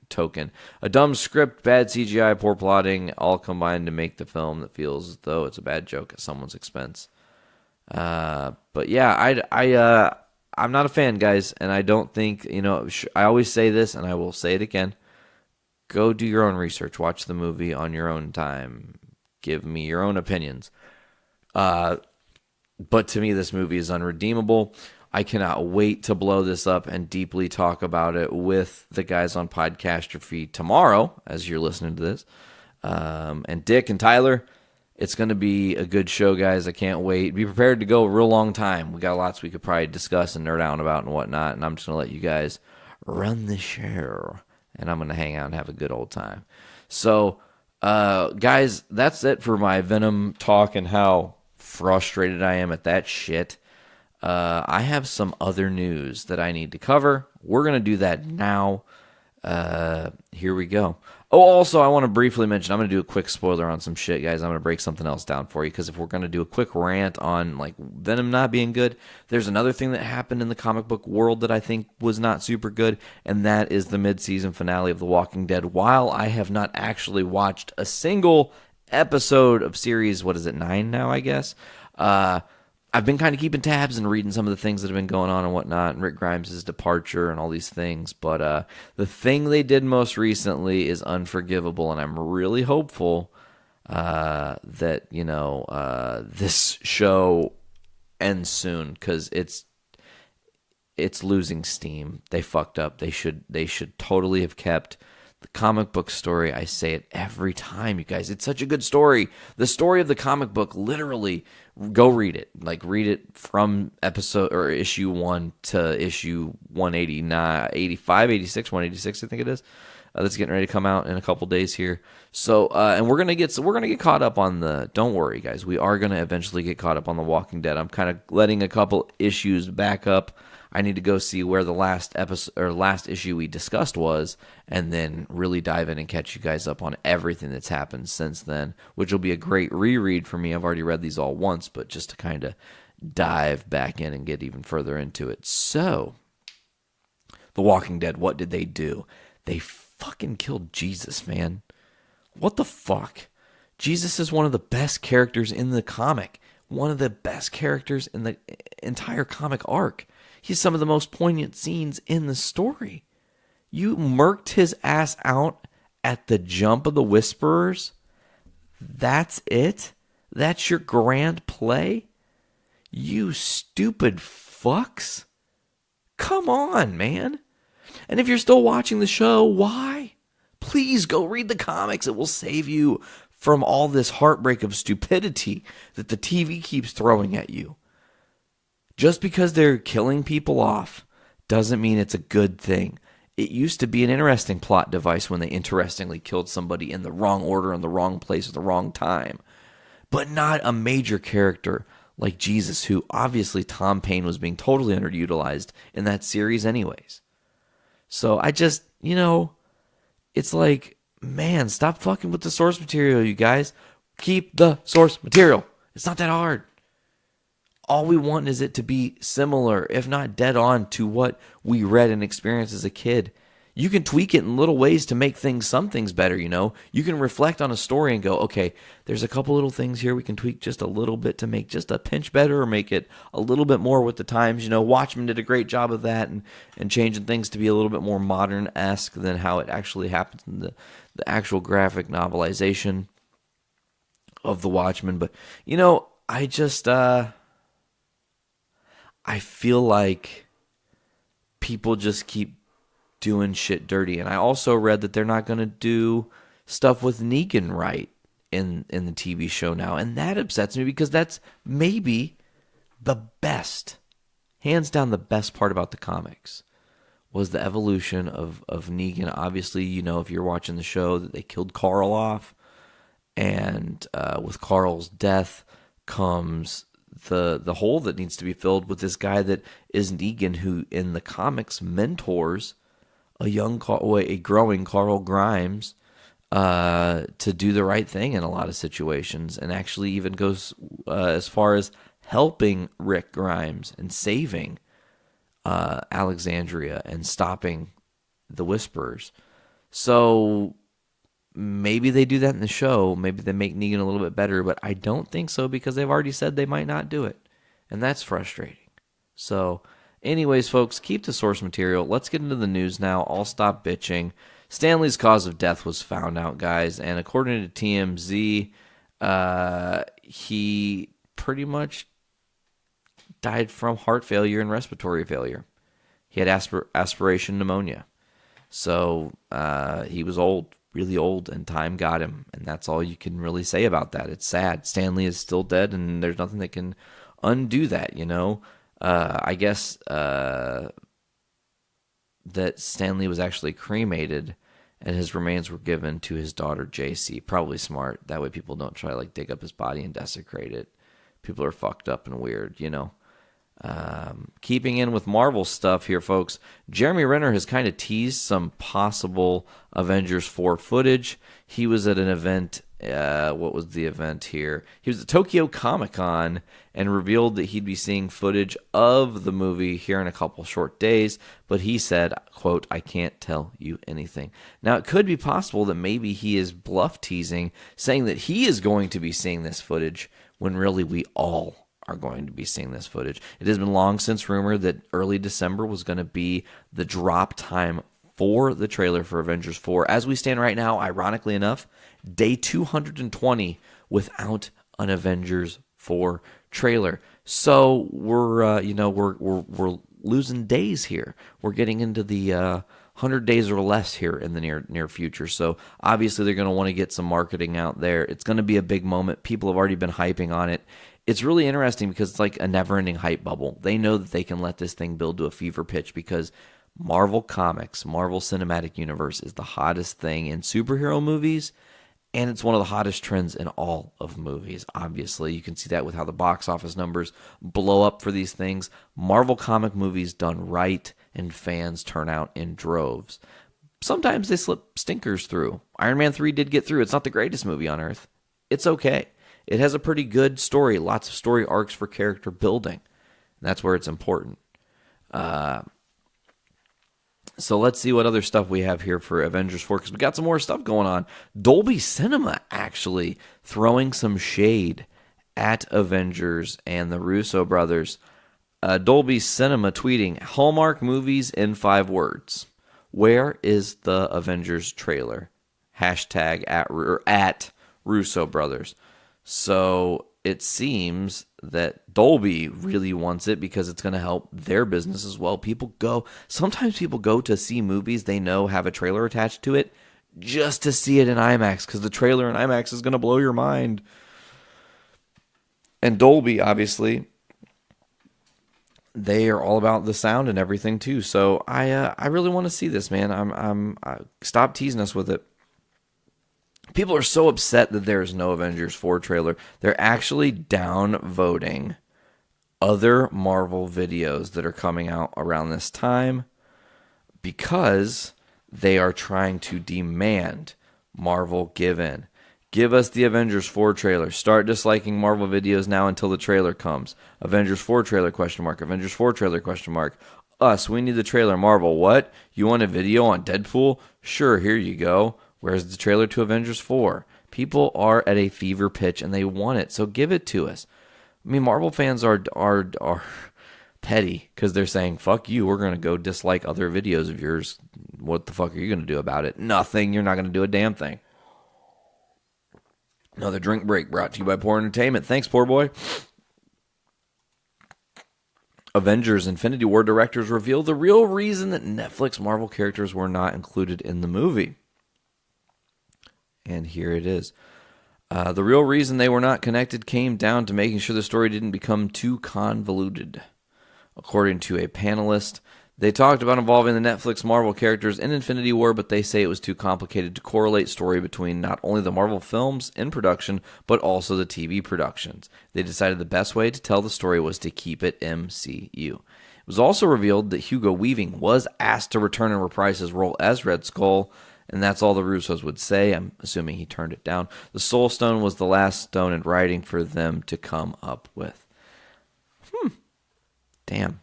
token. A dumb script, bad CGI, poor plotting, all combined to make the film that feels as though it's a bad joke at someone's expense. But yeah, I'm not a fan, guys, and I don't think, you know, I always say this, and I will say it again. Go do your own research. Watch the movie on your own time. Give me your own opinions. But to me, this movie is unredeemable. I cannot wait to blow this up and deeply talk about it with the guys on Podcastrophe tomorrow, as you're listening to this. And Dick and Tyler, it's going to be a good show, guys. I can't wait. Be prepared to go a real long time. We got lots we could probably discuss and nerd out about and whatnot, and I'm just going to let you guys run the show, and I'm going to hang out and have a good old time. So, guys, that's it for my Venom talk and how frustrated I am at that shit. I have some other news that I need to cover. We're going to do that now. Here we go. Oh, also, I want to briefly mention, I'm going to do a quick spoiler on some shit, guys. I'm going to break something else down for you, because if we're going to do a quick rant on like Venom not being good, there's another thing that happened in the comic book world that I think was not super good, and that is the mid-season finale of The Walking Dead. While I have not actually watched a single episode of series, 9 now, I guess, I've been kind of keeping tabs and reading some of the things that have been going on and whatnot, and Rick Grimes' departure and all these things. But the thing they did most recently is unforgivable, and I'm really hopeful that, you know, this show ends soon, because it's losing steam. They fucked up. They should totally have kept the comic book story. I say it every time, you guys. It's such a good story. The story of the comic book, literally, go read it. Like, read it from episode or issue 1 to issue 189, 85, 86, 186, I think it is. That's getting ready to come out in a couple days here. So, and we're gonna get caught up on the. Don't worry, guys. We are gonna eventually get caught up on The Walking Dead. I'm kind of letting a couple issues back up. I need to go see where the last episode or last issue we discussed was, and then really dive in and catch you guys up on everything that's happened since then, which will be a great reread for me. I've already read these all once, but just to kind of dive back in and get even further into it. So, The Walking Dead, what did they do? They fucking killed Jesus, man. What the fuck? Jesus is one of the best characters in the comic. One of the best characters in the entire comic arc. He's some of the most poignant scenes in the story. You murked his ass out at the jump of the Whisperers? That's it? That's your grand play? You stupid fucks? Come on, man. And if you're still watching the show, why? Please go read the comics. It will save you from all this heartbreak of stupidity that the TV keeps throwing at you. Just because they're killing people off doesn't mean it's a good thing. It used to be an interesting plot device when they interestingly killed somebody in the wrong order, in the wrong place, at the wrong time. But not a major character like Jesus, who obviously Tom Paine was being totally underutilized in that series anyways. So I just, you know, it's like, man, stop fucking with the source material, you guys. Keep the source material. It's not that hard. All we want is it to be similar, if not dead on, to what we read and experienced as a kid. You can tweak it in little ways to make some things better, you know. You can reflect on a story and go, okay, there's a couple little things here we can tweak just a little bit to make just a pinch better or make it a little bit more with the times. You know, Watchmen did a great job of that and changing things to be a little bit more modern-esque than how it actually happens in the actual graphic novelization of the Watchmen. But, you know, I just, I feel like people just keep doing shit dirty. And I also read that they're not going to do stuff with Negan right in the TV show now. And that upsets me because that's maybe the best, hands down the best part about the comics was the evolution of Negan. Obviously, you know, if you're watching the show, that they killed Carl off. And with Carl's death comes the hole that needs to be filled with this guy that is Negan, who in the comics mentors a growing Carl Grimes to do the right thing in a lot of situations, and actually even goes as far as helping Rick Grimes and saving Alexandria and stopping the Whisperers. So maybe they do that in the show. Maybe they make Negan a little bit better, but I don't think so because they've already said they might not do it, and that's frustrating. So anyways, folks, keep the source material. Let's get into the news now. I'll stop bitching. Stanley's cause of death was found out, guys, and according to TMZ, he pretty much died from heart failure and respiratory failure. He had aspiration pneumonia. So he was old, really old, and time got him, and that's all you can really say about that. It's sad. Stanley is still dead, and there's nothing that can undo that, you know? I guess that Stanley was actually cremated and his remains were given to his daughter, JC. Probably smart. That way people don't try to like dig up his body and desecrate it. People are fucked up and weird, you know. Keeping in with Marvel stuff here, folks, Jeremy Renner has kind of teased some possible Avengers 4 footage. He was at an event. What was the event here? He was at Tokyo Comic-Con and revealed that he'd be seeing footage of the movie here in a couple short days, but he said, quote, "I can't tell you anything." Now, it could be possible that maybe he is bluff teasing, saying that he is going to be seeing this footage when really we all are going to be seeing this footage. It has been long since rumored that early December was going to be the drop time for the trailer for Avengers 4. As we stand right now, ironically enough, day 220 without an Avengers 4 trailer. So we're losing days here. We're getting into the 100 days or less here in the near future. So obviously they're going to want to get some marketing out there. It's going to be a big moment. People have already been hyping on it. It's really interesting because it's like a never-ending hype bubble. They know that they can let this thing build to a fever pitch because Marvel Comics, Marvel Cinematic Universe is the hottest thing in superhero movies, and it's one of the hottest trends in all of movies. Obviously, you can see that with how the box office numbers blow up for these things. Marvel comic movies done right, and fans turn out in droves. Sometimes they slip stinkers through. Iron Man 3 did get through. It's not the greatest movie on Earth. It's okay. It has a pretty good story, lots of story arcs for character building. And that's where it's important. So let's see what other stuff we have here for Avengers 4, because we got some more stuff going on. Dolby Cinema actually throwing some shade at Avengers and the Russo brothers. Dolby Cinema tweeting, "Hallmark movies in 5 words. Where is the Avengers trailer? Hashtag at Russo brothers." So it seems that Dolby really wants it because it's going to help their business as well. Sometimes people go to see movies they know have a trailer attached to it just to see it in IMAX because the trailer in IMAX is going to blow your mind. And Dolby, obviously, they are all about the sound and everything too. So I really want to see this, man. Stop teasing us with it. People are so upset that there is no Avengers 4 trailer. They're actually downvoting other Marvel videos that are coming out around this time because they are trying to demand Marvel give in. Give us the Avengers 4 trailer. Start disliking Marvel videos now until the trailer comes. Avengers 4 trailer, question mark. Avengers 4 trailer, question mark. us. We need the trailer. Marvel, what? You want a video on Deadpool? Sure, here you go. Where's the trailer to Avengers 4? People are at a fever pitch and they want it, so give it to us. I mean, Marvel fans are petty because they're saying, fuck you, we're going to go dislike other videos of yours. What the fuck are you going to do about it? Nothing. You're not going to do a damn thing. Another drink break brought to you by Poor Entertainment. Thanks, poor boy. Avengers Infinity War directors reveal the real reason that Netflix Marvel characters were not included in the movie. And here it is. The real reason they were not connected came down to making sure the story didn't become too convoluted. According to a panelist, they talked about involving the Netflix Marvel characters in Infinity War, but they say it was too complicated to correlate story between not only the Marvel films in production, but also the TV productions. They decided the best way to tell the story was to keep it MCU. It was also revealed that Hugo Weaving was asked to return and reprise his role as Red Skull, and that's all the Russos would say. I'm assuming he turned it down. The Soul Stone was the last stone in writing for them to come up with. Damn.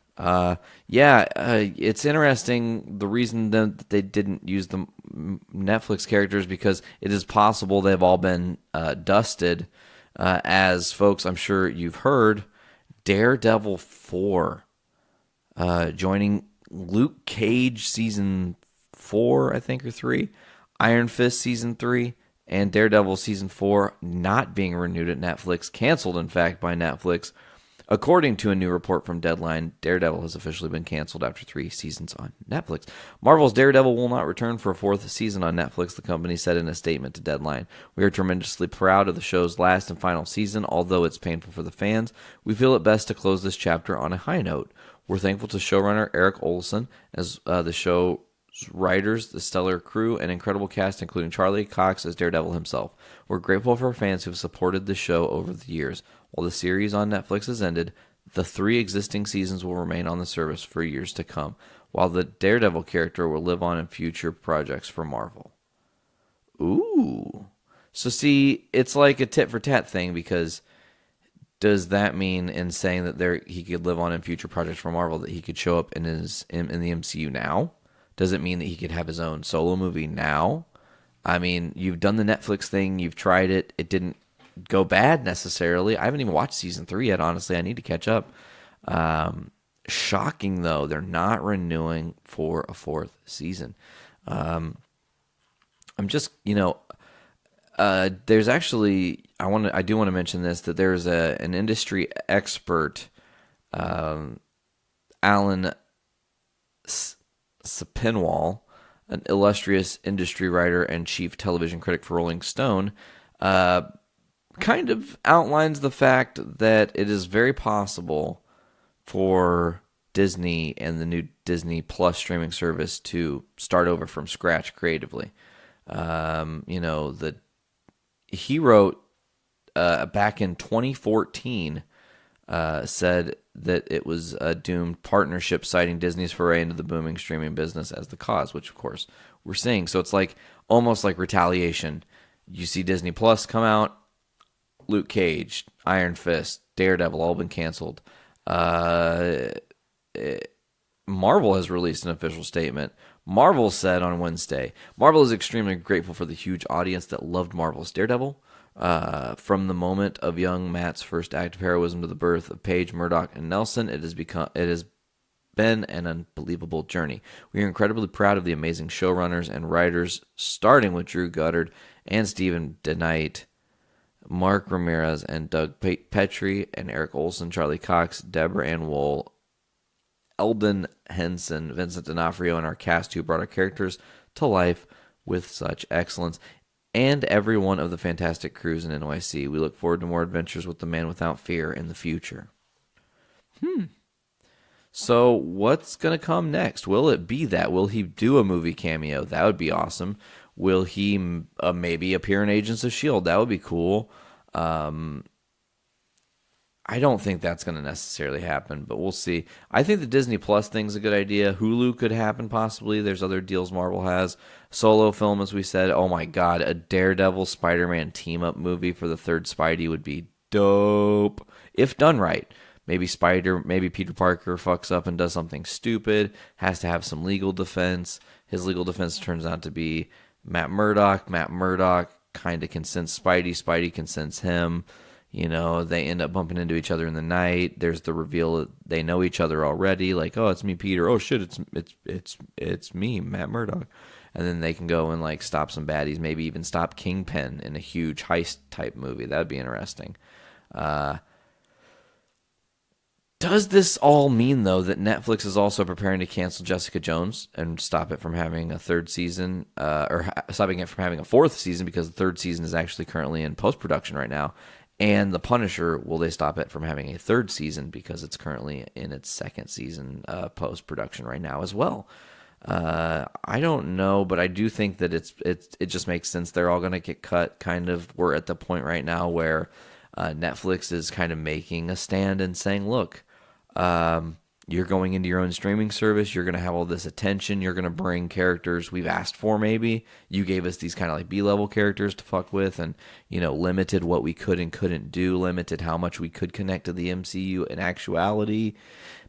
It's interesting. The reason that they didn't use the Netflix characters because it is possible they've all been dusted. As folks, I'm sure you've heard, Daredevil 4 joining Luke Cage season 4, I think, or 3, Iron Fist season 3, and Daredevil season 4 not being renewed at Netflix, canceled in fact by Netflix. According to a new report from Deadline, Daredevil has officially been canceled after 3 seasons on Netflix. Marvel's Daredevil will not return for a 4th season on Netflix, the company said in a statement to Deadline. We are tremendously proud of the show's last and final season, although it's painful for the fans. We feel it best to close this chapter on a high note. We're thankful to showrunner Eric Olson, as the show's writers, the stellar crew, and incredible cast, including Charlie Cox as Daredevil himself. We're grateful for our fans who have supported the show over the years. While the series on Netflix has ended, the 3 existing seasons will remain on the service for years to come, while the Daredevil character will live on in future projects for Marvel. Ooh. So see, it's like a tit-for-tat thing, because does that mean in saying that he could live on in future projects for Marvel that he could show up in the MCU now? Does it mean that he could have his own solo movie now? I mean, you've done the Netflix thing, you've tried it, it didn't go bad necessarily. I haven't even watched season 3 yet, honestly. I need to catch up. Shocking, though. They're not renewing for a 4th season. I'm just, there's actually, I do want to mention this, that there's an industry expert, Alan Sepinwall, an illustrious industry writer and chief television critic for Rolling Stone, kind of outlines the fact that it is very possible for Disney and the new Disney Plus streaming service to start over from scratch creatively. He wrote back in 2014, said that it was a doomed partnership, citing Disney's foray into the booming streaming business as the cause, which of course we're seeing. So it's like almost like retaliation. You see Disney Plus come out, Luke Cage, Iron Fist, Daredevil, all been canceled. Marvel has released an official statement. Marvel said on Wednesday, Marvel is extremely grateful for the huge audience that loved Marvel's Daredevil. From the moment of young Matt's first act of heroism to the birth of Paige, Murdoch, and Nelson, it has been an unbelievable journey. We are incredibly proud of the amazing showrunners and writers, starting with Drew Goddard and Stephen DeKnight, Mark Ramirez and Doug Petrie, and Eric Olson, Charlie Cox, Deborah Ann Wool, Eldon Henson, Vincent D'Onofrio, and our cast who brought our characters to life with such excellence, and every one of the fantastic crews in NYC. We look forward to more adventures with the Man Without Fear in the future. So what's going to come next? Will it be that? Will he do a movie cameo? That would be awesome. Will he maybe appear in Agents of S.H.I.E.L.D.? That would be cool. I don't think that's going to necessarily happen, but we'll see. I think the Disney Plus thing's a good idea. Hulu could happen possibly. There's other deals Marvel has. Solo film, as we said. Oh my God, a Daredevil Spider-Man team-up movie for the 3rd Spidey would be dope if done right. maybe Peter Parker fucks up and does something stupid, has to have some legal defense. His legal defense turns out to be Matt Murdock. Matt Murdock kind of can sense Spidey. Spidey can sense him. You know, they end up bumping into each other in the night. There's the reveal that they know each other already. Like, oh, it's me, Peter. Oh shit, it's me, Matt Murdock. And then they can go and like stop some baddies. Maybe even stop Kingpin in a huge heist type movie. That'd be interesting. Does this all mean, though, that Netflix is also preparing to cancel Jessica Jones and stop it from having a third season, stopping it from having a fourth season because the third season is actually currently in post-production right now? And The Punisher, will they stop it from having a third season because it's currently in its second season post-production right now as well? I don't know, but I do think that it just makes sense. They're all going to get cut. Kind of, we're at the point right now where Netflix is kind of making a stand and saying, look, you're going into your own streaming service. You're going to have all this attention. You're going to bring characters we've asked for. Maybe you gave us these kind of like B-level characters to fuck with, and limited what we could and couldn't do, limited how much we could connect to the MCU. In actuality,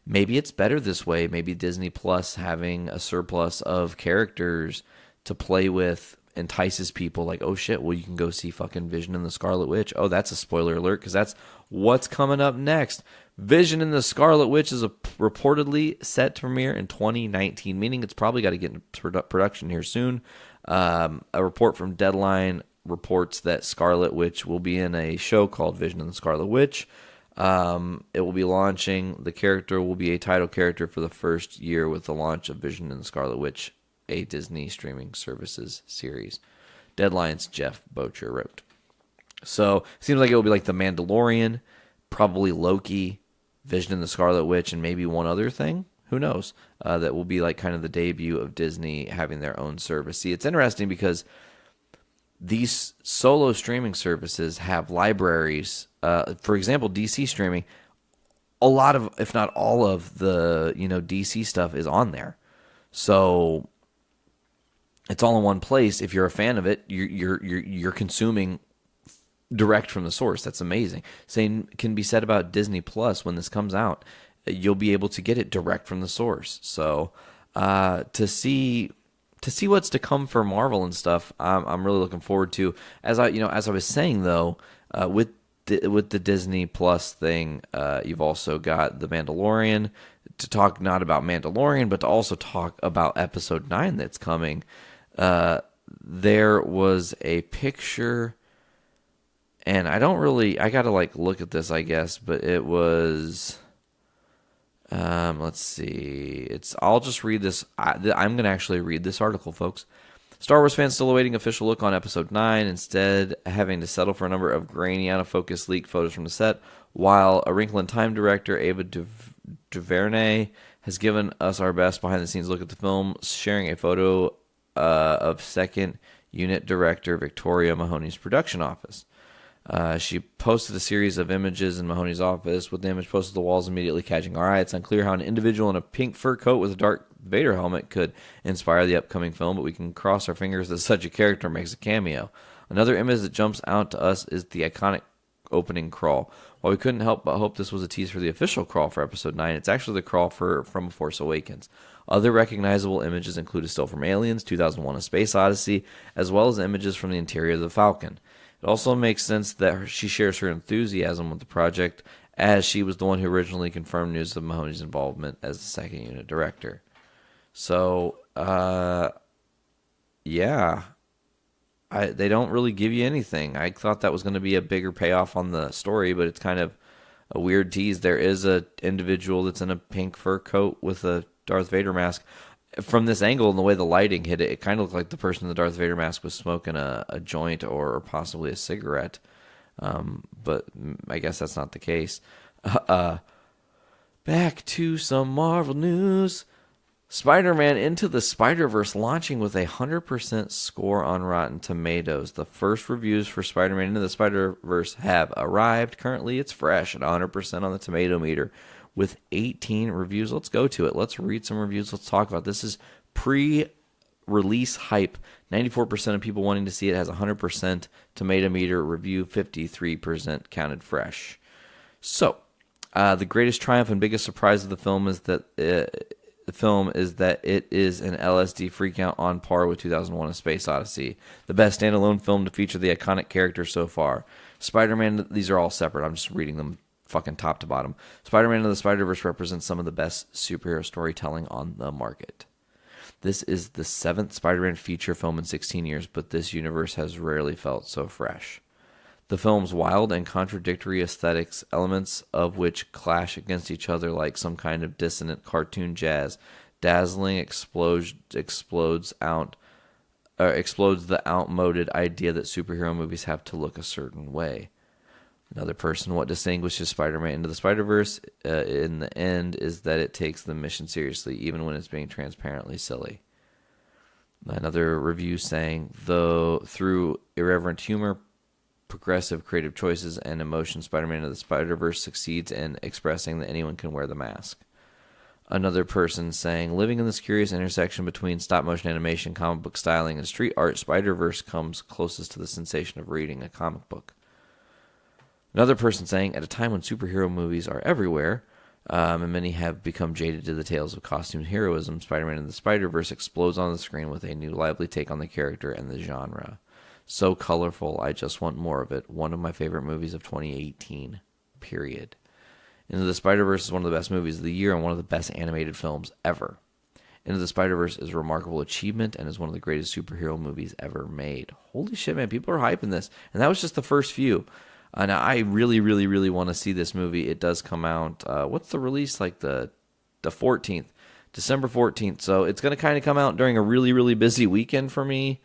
maybe it's better this way. Maybe Disney Plus having a surplus of characters to play with entices people. Like, oh shit, well, you can go see fucking Vision and the Scarlet Witch. Oh, that's a spoiler alert because that's what's coming up next. Vision and the Scarlet Witch is reportedly set to premiere in 2019, meaning it's probably got to get into production here soon. A report from Deadline reports that Scarlet Witch will be in a show called Vision and the Scarlet Witch. It will be launching. The character will be a title character for the first year with the launch of Vision and the Scarlet Witch, a Disney streaming services series. Deadline's Jeff Bocher wrote. So it seems like it will be like The Mandalorian, probably Loki, Vision and the Scarlet Witch, and maybe one other thing. Who knows? That will be like kind of the debut of Disney having their own service. See, it's interesting because these solo streaming services have libraries. For example, DC streaming, a lot of, if not all of the DC stuff is on there. So it's all in one place. If you're a fan of it, you're consuming direct from the source. That's amazing. Same can be said about Disney Plus when this comes out. You'll be able to get it direct from the source. So to see what's to come for Marvel and stuff, I'm really looking forward to. As I was saying though, with the Disney Plus thing, you've also got The Mandalorian. To talk not about Mandalorian, but to also talk about Episode 9 that's coming. There was a picture. And I got to like look at this, I guess, but it was, let's see. I'll just read this. I'm going to actually read this article, folks. Star Wars fans still awaiting official look on Episode 9, instead having to settle for a number of grainy, out-of-focus leaked photos from the set, while A Wrinkle in Time director Ava DuVernay has given us our best behind-the-scenes look at the film, sharing a photo of second unit director Victoria Mahoney's production office. She posted a series of images in Mahoney's office, with the image posted to the walls immediately catching our eye. It's unclear how an individual in a pink fur coat with a Darth Vader helmet could inspire the upcoming film, but we can cross our fingers that such a character makes a cameo. Another image that jumps out to us is the iconic opening crawl. While we couldn't help but hope this was a tease for the official crawl for Episode 9, it's actually the crawl from Force Awakens. Other recognizable images include a still from Aliens, 2001: A Space Odyssey, as well as images from the interior of the Falcon. It also makes sense that she shares her enthusiasm with the project, as she was the one who originally confirmed news of Mahoney's involvement as the second unit director. So, yeah. They don't really give you anything. I thought that was going to be a bigger payoff on the story, but it's kind of a weird tease. There is an individual that's in a pink fur coat with a Darth Vader mask. From this angle and the way the lighting hit it, it kind of looked like the person in the Darth Vader mask was smoking a joint or possibly a cigarette. But I guess that's not the case. Back to some Marvel news. Spider-Man Into the Spider-Verse launching with a 100% score on Rotten Tomatoes. The first reviews for Spider-Man Into the Spider-Verse have arrived. Currently, it's fresh at 100% on the tomato meter with 18 reviews. Let's go to it. Let's read some reviews. Let's talk about it. This is pre-release hype. 94% of people wanting to see it has 100% tomato meter review. 53% counted fresh. So, The greatest triumph and biggest surprise of the film is that it is an LSD freakout on par with 2001: A Space Odyssey, the best standalone film to feature the iconic character so far. Spider-Man, these are all separate. I'm just reading them fucking top to bottom. Spider-Man and the Spider-Verse represents some of the best superhero storytelling on the market. This is the 7th Spider-Man feature film in 16 years, but this universe has rarely felt so fresh. The film's wild and contradictory aesthetics, elements of which clash against each other like some kind of dissonant cartoon jazz, dazzling explodes the outmoded idea that superhero movies have to look a certain way. Another person, what distinguishes Spider-Man Into the Spider-Verse in the end is that it takes the mission seriously, even when it's being transparently silly. Another review saying, though through irreverent humor, progressive creative choices, and emotion, Spider-Man Into the Spider-Verse succeeds in expressing that anyone can wear the mask. Another person saying, living in this curious intersection between stop-motion animation, comic book styling, and street art, Spider-Verse comes closest to the sensation of reading a comic book. Another person saying, at a time when superhero movies are everywhere, and many have become jaded to the tales of costumed heroism, Spider-Man and the Spider-Verse explodes on the screen with a new lively take on the character and the genre. So colorful, I just want more of it. One of my favorite movies of 2018, period. Into the Spider-Verse is one of the best movies of the year and one of the best animated films ever. Into the Spider-Verse is a remarkable achievement and is one of the greatest superhero movies ever made. Holy shit, man, people are hyping this. And that was just the first few. And I really, really, really want to see this movie. It does come out, what's the release? Like the 14th, December 14th. So it's going to kind of come out during a really, really busy weekend for me.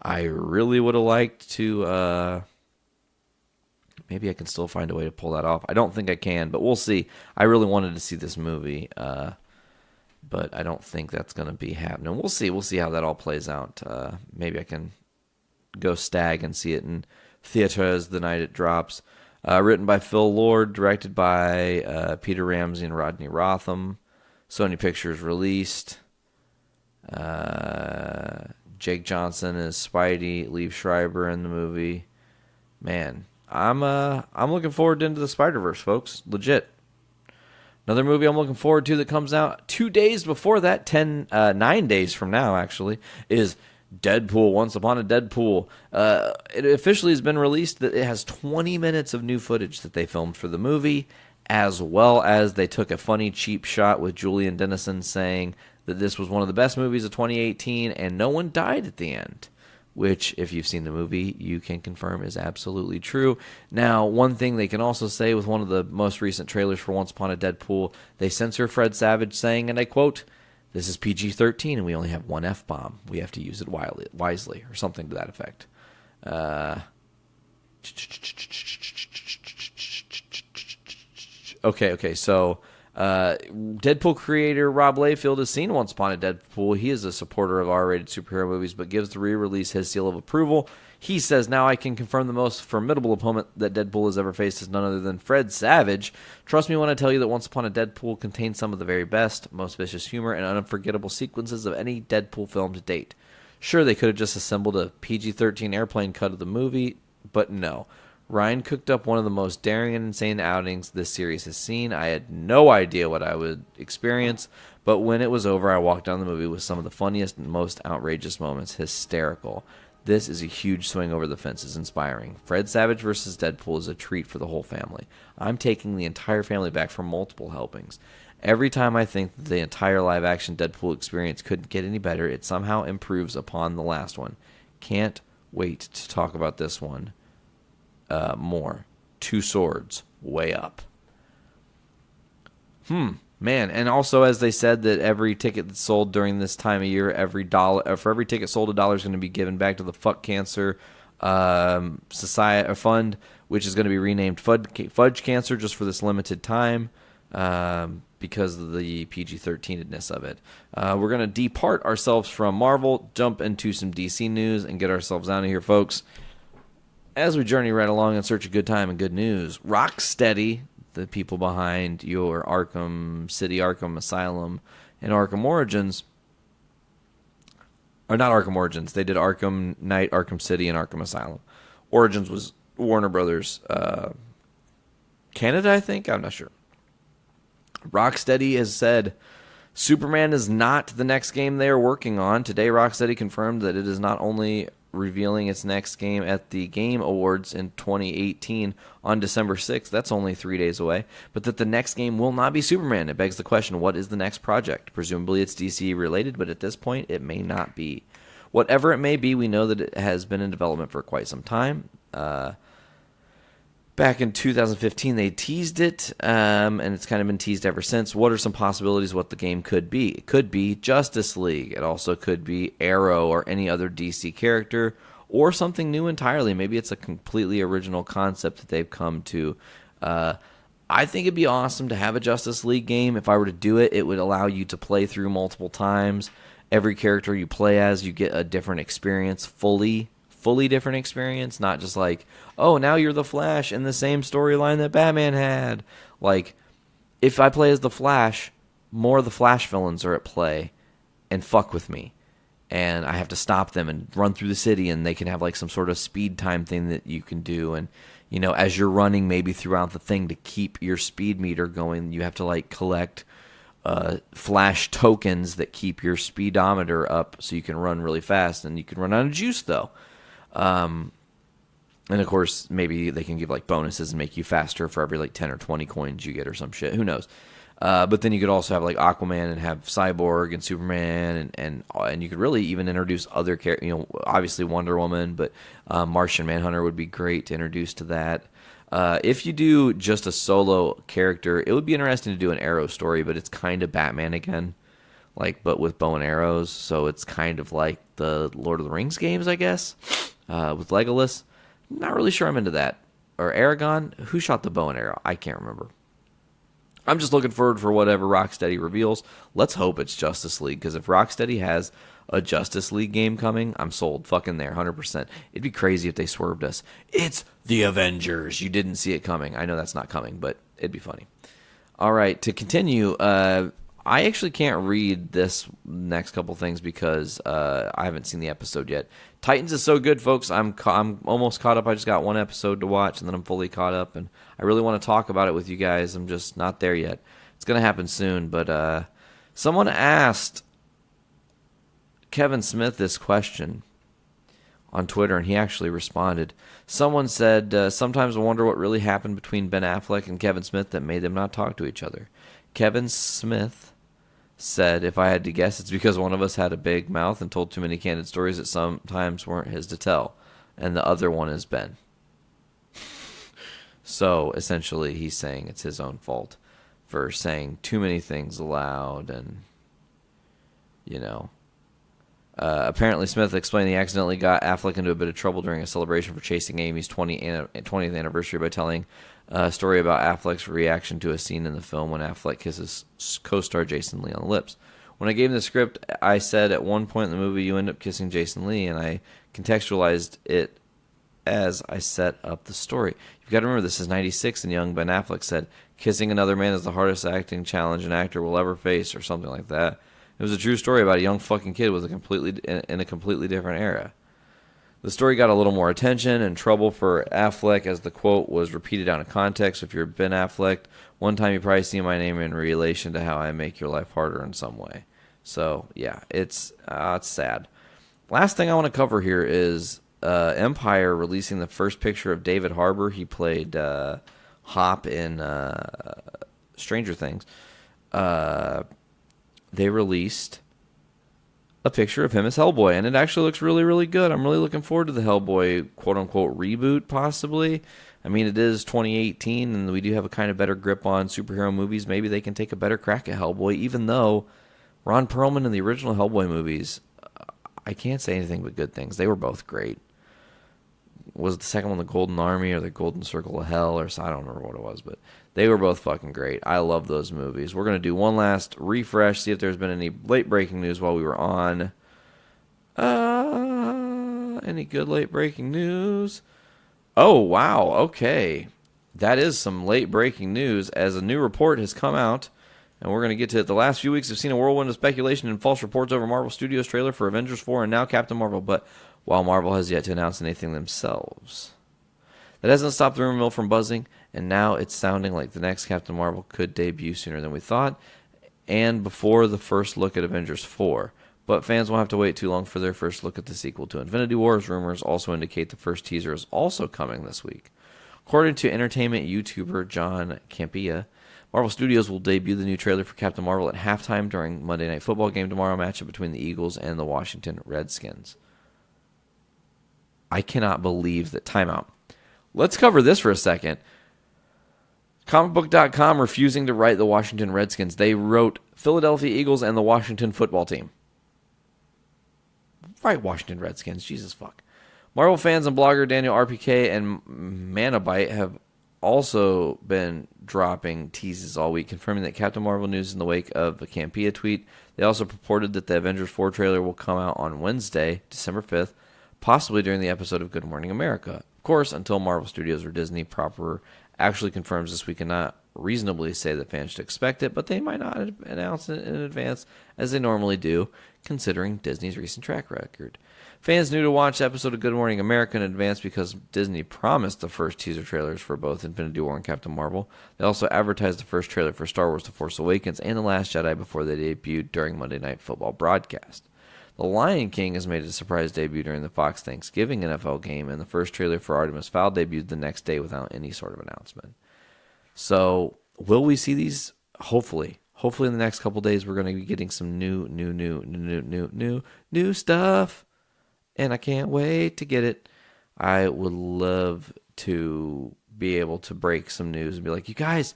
I really would have liked to, maybe I can still find a way to pull that off. I don't think I can, but we'll see. I really wanted to see this movie, but I don't think that's going to be happening. We'll see. We'll see how that all plays out. Maybe I can go stag and see it in theaters the night it drops. Written by Phil Lord, directed by Peter Ramsey and Rodney Rotham. Sony Pictures released. Jake Johnson is Spidey. Liev Schreiber in the movie. Man, I'm looking forward to Into the Spider-Verse, folks. Legit. Another movie I'm looking forward to that comes out 2 days before that, 9 days from now, actually, is Deadpool, Once Upon a Deadpool. It officially has been released that it has 20 minutes of new footage that they filmed for the movie, as well as they took a funny, cheap shot with Julian Dennison saying that this was one of the best movies of 2018, and no one died at the end, which, if you've seen the movie, you can confirm is absolutely true. Now, one thing they can also say with one of the most recent trailers for Once Upon a Deadpool, they censor Fred Savage saying, and I quote, "This is PG-13 and we only have one F-bomb. We have to use it wisely," or something to that effect. Okay, so Deadpool creator Rob Liefeld has seen Once Upon a Deadpool. He is a supporter of R-rated superhero movies, but gives the re-release his seal of approval. He says, now I can confirm the most formidable opponent that Deadpool has ever faced is none other than Fred Savage. Trust me when I tell you that Once Upon a Deadpool contains some of the very best, most vicious humor, and unforgettable sequences of any Deadpool film to date. Sure, they could have just assembled a PG-13 airplane cut of the movie, but no. Ryan cooked up one of the most daring and insane outings this series has seen. I had no idea what I would experience, but when it was over, I walked down the movie with some of the funniest and most outrageous moments. Hysterical. This is a huge swing over the fences, inspiring. Fred Savage versus Deadpool is a treat for the whole family. I'm taking the entire family back for multiple helpings. Every time I think that the entire live-action Deadpool experience couldn't get any better, it somehow improves upon the last one. Can't wait to talk about this one more. Two swords, way up. Man, and also as they said that every ticket that's sold during this time of year, for every ticket sold, $1 is going to be given back to the Fuck Cancer Society Fund, which is going to be renamed Fudge Cancer just for this limited time because of the PG-13-ness of it. We're going to depart ourselves from Marvel, jump into some DC news, and get ourselves out of here, folks. As we journey right along in search of good time and good news, Rocksteady, the people behind your Arkham City, Arkham Asylum, and Arkham Origins, or not Arkham Origins, they did Arkham Knight, Arkham City, and Arkham Asylum. Origins was Warner Brothers Canada, I think? I'm not sure. Rocksteady has said Superman is not the next game they are working on. Today, Rocksteady confirmed that it is not only revealing its next game at the Game Awards in 2018 on December 6th, that's only 3 days away, but that the next game will not be Superman. It begs the question, what is the next project? Presumably it's DC related, but at this point it may not be. Whatever it may be, we know that it has been in development for quite some time. Back in 2015, they teased it, and it's kind of been teased ever since. What are some possibilities what the game could be? It could be Justice League. It also could be Arrow or any other DC character, or something new entirely. Maybe it's a completely original concept that they've come to. I think it'd be awesome to have a Justice League game. If I were to do it, it would allow you to play through multiple times. Every character you play as, you get a different experience, fully different experience, not just like, oh, now you're the Flash in the same storyline that Batman had. Like, if I play as the Flash, more of the Flash villains are at play and fuck with me. And I have to stop them and run through the city, and they can have like some sort of speed time thing that you can do. And, you know, as you're running maybe throughout the thing to keep your speed meter going, you have to like collect Flash tokens that keep your speedometer up so you can run really fast. And you can run out of juice, though. And of course, maybe they can give like bonuses and make you faster for every like 10 or 20 coins you get or some shit. Who knows? But then you could also have like Aquaman and have Cyborg and Superman and you could really even introduce other characters. You know, obviously Wonder Woman, but Martian Manhunter would be great to introduce to that. If you do just a solo character, it would be interesting to do an Arrow story, but it's kind of Batman again, like but with bow and arrows. So it's kind of like the Lord of the Rings games, I guess, with Legolas. Not really sure I'm into that. Or Aragon, who shot the bow and arrow? I can't remember. I'm just looking forward for whatever Rocksteady reveals. Let's hope it's Justice League, because if Rocksteady has a Justice League game coming, I'm sold. Fucking there, 100%. It'd be crazy if they swerved us. It's the Avengers. You didn't see it coming. I know that's not coming, but it'd be funny. All right, to continue, I actually can't read this next couple things because I haven't seen the episode yet. Titans is so good, folks. I'm almost caught up. I just got one episode to watch, and then I'm fully caught up. And I really want to talk about it with you guys. I'm just not there yet. It's going to happen soon. But someone asked Kevin Smith this question on Twitter, and he actually responded. Someone said, sometimes I wonder what really happened between Ben Affleck and Kevin Smith that made them not talk to each other. Kevin Smith said, if I had to guess, it's because one of us had a big mouth and told too many candid stories that sometimes weren't his to tell, and the other one is Ben. So essentially he's saying it's his own fault for saying too many things aloud, and apparently Smith explained he accidentally got Affleck into a bit of trouble during a celebration for chasing Amy's 20th anniversary by telling a story about Affleck's reaction to a scene in the film when Affleck kisses co-star Jason Lee on the lips. When I gave him the script, I said at one point in the movie you end up kissing Jason Lee, and I contextualized it as I set up the story. You've got to remember, this is 96, and young Ben Affleck said, kissing another man is the hardest acting challenge an actor will ever face, or something like that. It was a true story about a young fucking kid in a completely different era. The story got a little more attention and trouble for Affleck as the quote was repeated out of context. If you're Ben Affleck, one time you probably see my name in relation to how I make your life harder in some way. So, yeah, it's sad. Last thing I want to cover here is Empire releasing the first picture of David Harbour. He played Hop in Stranger Things. They released a picture of him as Hellboy, and it actually looks really, really good. I'm really looking forward to the Hellboy quote-unquote reboot, possibly. I mean, it is 2018, and we do have a kind of better grip on superhero movies. Maybe they can take a better crack at Hellboy, even though Ron Perlman in the original Hellboy movies, I can't say anything but good things. They were both great. Was the second one the Golden Army or the Golden Circle of Hell, or I don't remember what it was, but they were both fucking great. I love those movies. We're going to do one last refresh, see if there's been any late-breaking news while we were on. Any good late-breaking news? Oh, wow, okay. That is some late-breaking news, as a new report has come out, and we're going to get to it. The last few weeks have seen a whirlwind of speculation and false reports over Marvel Studios' trailer for Avengers 4 and now Captain Marvel, but while Marvel has yet to announce anything themselves, that hasn't stopped the rumor mill from buzzing, and now it's sounding like the next Captain Marvel could debut sooner than we thought, and before the first look at Avengers 4. But fans won't have to wait too long for their first look at the sequel to Infinity War, as rumors also indicate the first teaser is also coming this week. According to entertainment YouTuber John Campea, Marvel Studios will debut the new trailer for Captain Marvel at halftime during Monday Night Football game tomorrow, matchup between the Eagles and the Washington Redskins. I cannot believe that. Timeout. Let's cover this for a second. Comicbook.com refusing to write the Washington Redskins. They wrote Philadelphia Eagles and the Washington football team. Right, Washington Redskins. Jesus fuck. Marvel fans and blogger Daniel RPK and Manabyte have also been dropping teases all week, confirming that Captain Marvel news in the wake of the Campea tweet. They also purported that the Avengers 4 trailer will come out on Wednesday, December 5th, possibly during the episode of Good Morning America. Of course, until Marvel Studios or Disney proper actually confirms this, we cannot reasonably say that fans should expect it, but they might not announce it in advance as they normally do, considering Disney's recent track record. Fans knew to watch the episode of Good Morning America in advance because Disney promised the first teaser trailers for both Infinity War and Captain Marvel. They also advertised the first trailer for Star Wars The Force Awakens and The Last Jedi before they debuted during Monday Night Football broadcast. The Lion King has made a surprise debut during the Fox Thanksgiving NFL game, and the first trailer for Artemis Fowl debuted the next day without any sort of announcement. So, will we see these? Hopefully. Hopefully in the next couple days we're going to be getting some new stuff. And I can't wait to get it. I would love to be able to break some news and be like, you guys,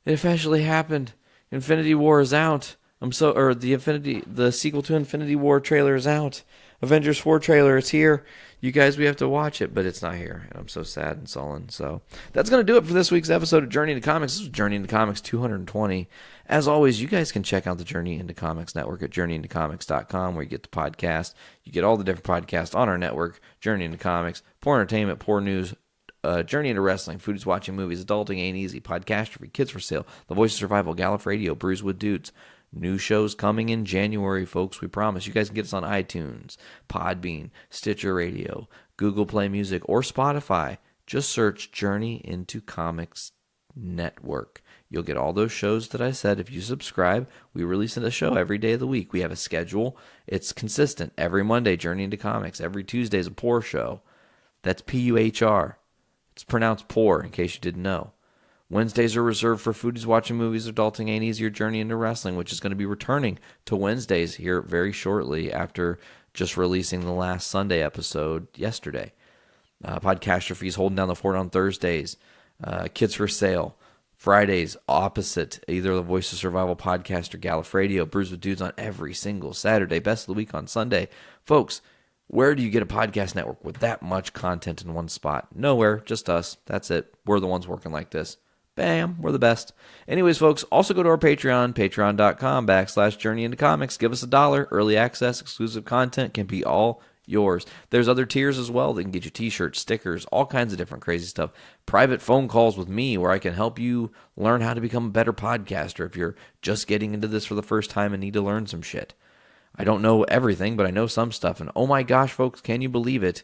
it officially happened. Infinity War is out. The sequel to Infinity War trailer is out. Avengers 4 trailer is here. You guys, we have to watch it, but it's not here. And I'm so sad and sullen. So that's going to do it for this week's episode of Journey into Comics. This was Journey into Comics 220. As always, you guys can check out the Journey into Comics network at journeyintocomics.com, where you get the podcast. You get all the different podcasts on our network. Journey into Comics, Poor Entertainment, Poor News, Journey into Wrestling, Foodies Watching Movies, Adulting Ain't Easy, Podcastrophe, Kids for Sale, The Voice of Survival, Gallop Radio, Brews with Dudes. New shows coming in January, folks, we promise. You guys can get us on iTunes, Podbean, Stitcher Radio, Google Play Music, or Spotify. Just search Journey into Comics Network. You'll get all those shows that I said. If you subscribe, we release a show every day of the week. We have a schedule. It's consistent. Every Monday, Journey into Comics. Every Tuesday is a Pour show. That's P-U-H-R. It's pronounced Pour, in case you didn't know. Wednesdays are reserved for Foodies Watching Movies, Adulting Ain't Easy, or Journey into Wrestling, which is going to be returning to Wednesdays here very shortly after just releasing the last Sunday episode yesterday. Podcastrophe is holding down the fort on Thursdays. Kids for Sale. Fridays, opposite, either the Voice of Survival podcast or Gallif Radio. Brews with Dudes on every single Saturday. Best of the week on Sunday. Folks, where do you get a podcast network with that much content in one spot? Nowhere, just us. That's it. We're the ones working like this. Bam, we're the best. Anyways, folks, also go to our Patreon, patreon.com/Journey into Comics. Give us $1. Early access, exclusive content can be all yours. There's other tiers as well that can get you t-shirts, stickers, all kinds of different crazy stuff. Private phone calls with me where I can help you learn how to become a better podcaster if you're just getting into this for the first time and need to learn some shit. I don't know everything, but I know some stuff. And oh my gosh, folks, can you believe it?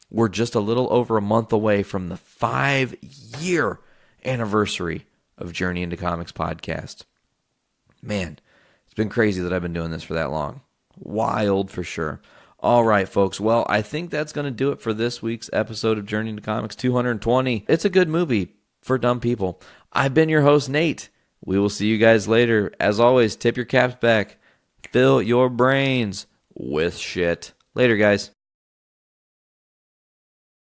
We're just a little over a month away from the 5-year anniversary of Journey into Comics podcast. Man, it's been crazy that I've been doing this for that long. Wild for sure. All right, folks. Well, I think that's going to do it for this week's episode of Journey into Comics 220. It's a good movie for dumb people. I've been your host, Nate. We will see you guys later. As always, tip your caps back. Fill your brains with shit. Later, guys.